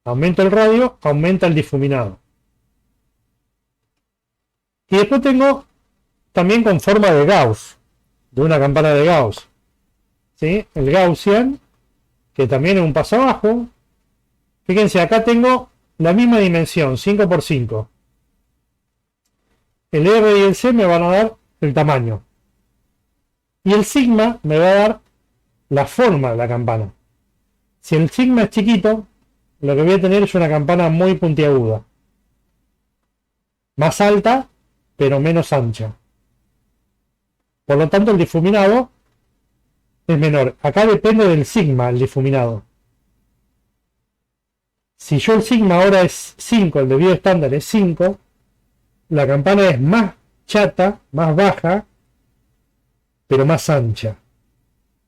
Aumento el radio, aumenta el difuminado. Y después tengo también con forma de Gauss, de una campana de Gauss. ¿Sí? El Gaussian, que también es un paso abajo. Fíjense, acá tengo la misma dimensión, 5x5. El R y el C me van a dar el tamaño. Y el sigma me va a dar la forma de la campana. Si el sigma es chiquito, lo que voy a tener es una campana muy puntiaguda. Más alta, pero menos ancha. Por lo tanto, el difuminado es menor. Acá depende del sigma, el difuminado. Si yo el sigma ahora es 5, el debido estándar es 5, la campana es más chata, más baja, pero más ancha.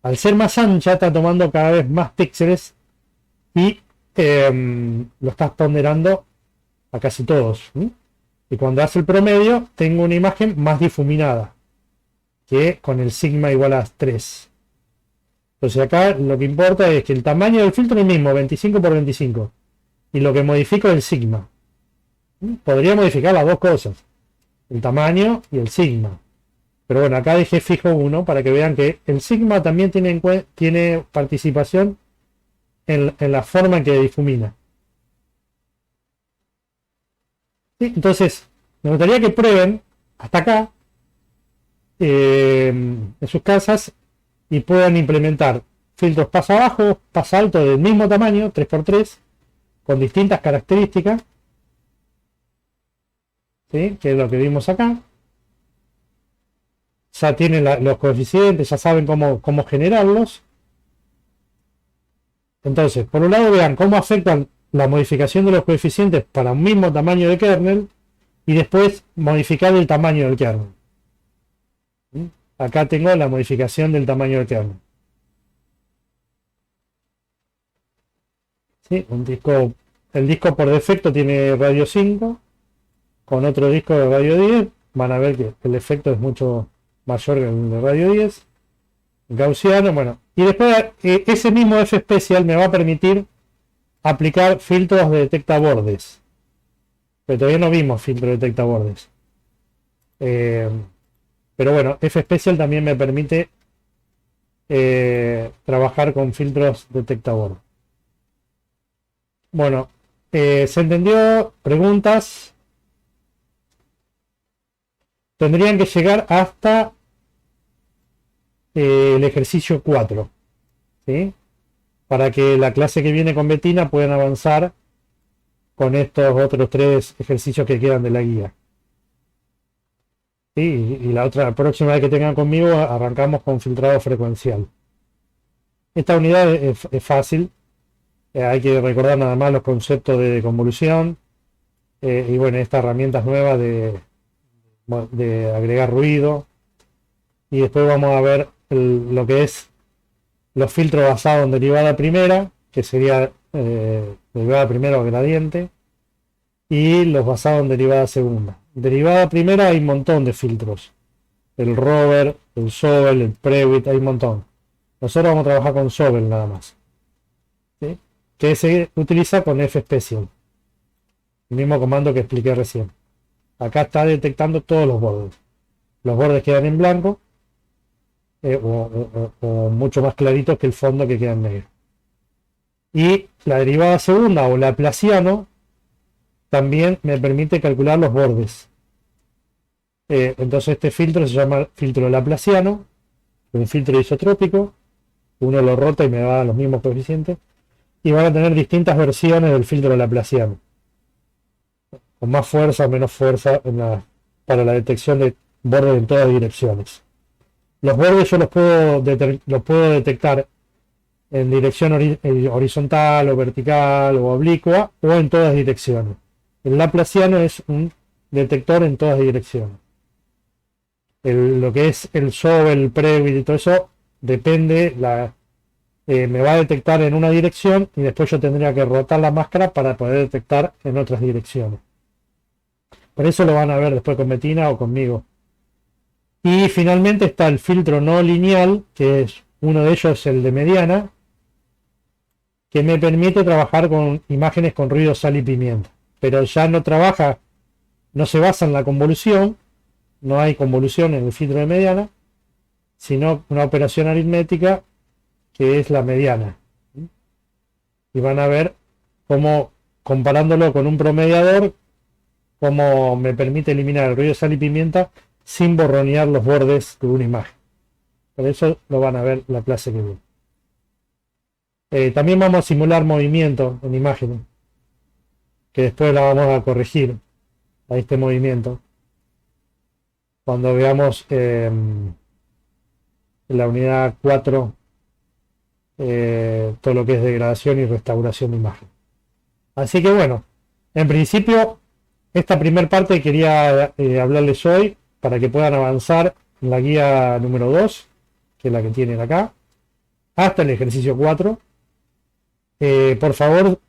Al ser más ancha, está tomando cada vez más píxeles y lo estás ponderando a casi todos. Y cuando hace el promedio, tengo una imagen más difuminada que con el sigma igual a 3. Entonces acá lo que importa es que el tamaño del filtro es el mismo, 25 por 25. Y lo que modifico es el sigma. Podría modificar las dos cosas, el tamaño y el sigma. Pero bueno, acá dejé fijo uno para que vean que el sigma también tiene participación en la forma en que difumina. ¿Sí? Entonces, me gustaría que prueben hasta acá en sus casas y puedan implementar filtros pasa abajo, pasa alto del mismo tamaño, 3x3, con distintas características, ¿sí? Que es lo que vimos acá. Ya tienen los coeficientes, ya saben cómo generarlos. Entonces, por un lado vean cómo afectan la modificación de los coeficientes para un mismo tamaño de kernel y después modificar el tamaño del kernel. ¿Sí? Acá tengo la modificación del tamaño del kernel. ¿Sí? El disco por defecto tiene radio 5, con otro disco de radio 10, van a ver que el efecto es mucho mayor que el de radio 10. gaussiano, bueno. Y después ese mismo F-Special me va a permitir aplicar filtros de detecta bordes. Pero todavía no vimos filtro de detecta bordes. Pero bueno, F-Special también me permite trabajar con filtros detecta bordes. Bueno, ¿se entendió? Preguntas. Tendrían que llegar hasta el ejercicio 4, ¿sí? Para que la clase que viene con Betina puedan avanzar con estos otros 3 ejercicios que quedan de la guía. ¿Sí? Y la próxima vez que tengan conmigo arrancamos con filtrado frecuencial. Esta unidad es fácil. Hay que recordar nada más los conceptos de convolución y bueno, estas herramientas nuevas de agregar ruido. Y después vamos a ver lo que es los filtros basados en derivada primera, que sería derivada primera o gradiente, y los basados en derivada segunda. Derivada primera hay un montón de filtros. El Rover, el Sobel, el Prewitt, hay un montón. Nosotros vamos a trabajar con Sobel nada más, ¿sí? Que se utiliza con F-Special. El mismo comando que expliqué recién. Acá está detectando todos los bordes. Los bordes quedan en blanco o mucho más claritos que el fondo que queda en negro. Y la derivada segunda o laplaciano también me permite calcular los bordes. Entonces este filtro se llama filtro laplaciano, un filtro isotrópico. Uno lo rota y me da los mismos coeficientes. Y van a tener distintas versiones del filtro laplaciano, con más fuerza o menos fuerza para la detección de bordes en todas direcciones. Los bordes yo los puedo detectar en dirección horizontal o vertical o oblicua o en todas direcciones. El laplaciano es un detector en todas direcciones. Lo que es el Sobel, el Prewitt y todo eso depende, me va a detectar en una dirección y después yo tendría que rotar la máscara para poder detectar en otras direcciones. Por eso lo van a ver después con Betina o conmigo. Y finalmente está el filtro no lineal, que es uno de ellos, el de mediana, que me permite trabajar con imágenes con ruido, sal y pimienta. Pero ya no trabaja, no se basa en la convolución, no hay convolución en el filtro de mediana, sino una operación aritmética que es la mediana. Y van a ver cómo, comparándolo con un promediador, cómo me permite eliminar el ruido, sal y pimienta sin borronear los bordes de una imagen. Por eso lo van a ver la clase que viene. También vamos a simular movimiento en imágenes, que después la vamos a corregir a este movimiento cuando veamos en la unidad 4 todo lo que es degradación y restauración de imagen. Así que bueno, en principio esta primera parte quería hablarles hoy para que puedan avanzar en la guía número 2, que es la que tienen acá, hasta el ejercicio 4. Por favor,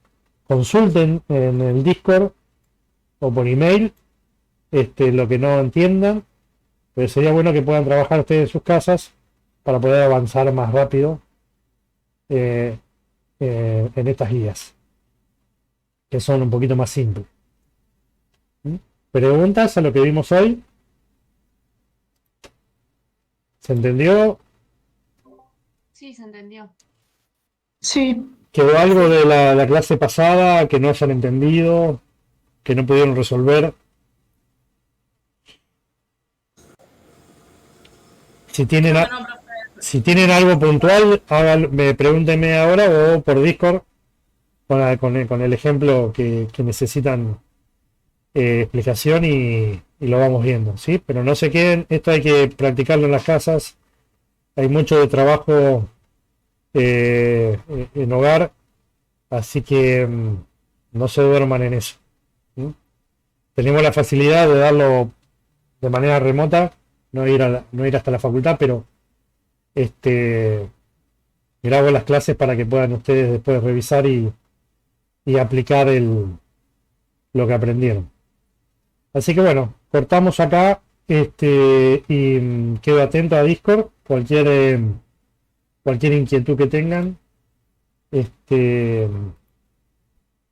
consulten en el Discord o por email lo que no entiendan, pero sería bueno que puedan trabajar ustedes en sus casas para poder avanzar más rápido en estas guías, que son un poquito más simples. ¿Preguntas a lo que vimos hoy? ¿Se entendió? Sí, se entendió. Sí, ¿Quedó algo de la clase pasada que no hayan entendido, que no pudieron resolver? Si tienen, si tienen algo puntual, pregúntenme ahora o por Discord con el ejemplo que necesitan explicación y lo vamos viendo, ¿sí? Pero no se queden, esto hay que practicarlo en las casas, hay mucho de trabajo en hogar, así que no se duerman en eso. Tenemos la facilidad de darlo de manera remota, no ir hasta la facultad, pero grabo las clases para que puedan ustedes después revisar y aplicar lo que aprendieron. Así que bueno, cortamos acá y quedo atento a Discord. Cualquier cualquier inquietud que tengan, este,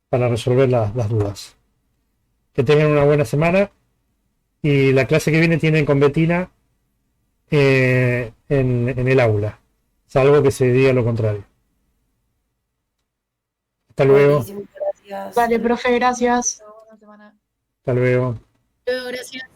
para resolver las dudas. Que tengan una buena semana y la clase que viene tienen con Betina en el aula, salvo que se diga lo contrario. Hasta luego. Buenísimo, gracias. Vale, profe, gracias. Buena semana. Hasta luego. Luego, gracias.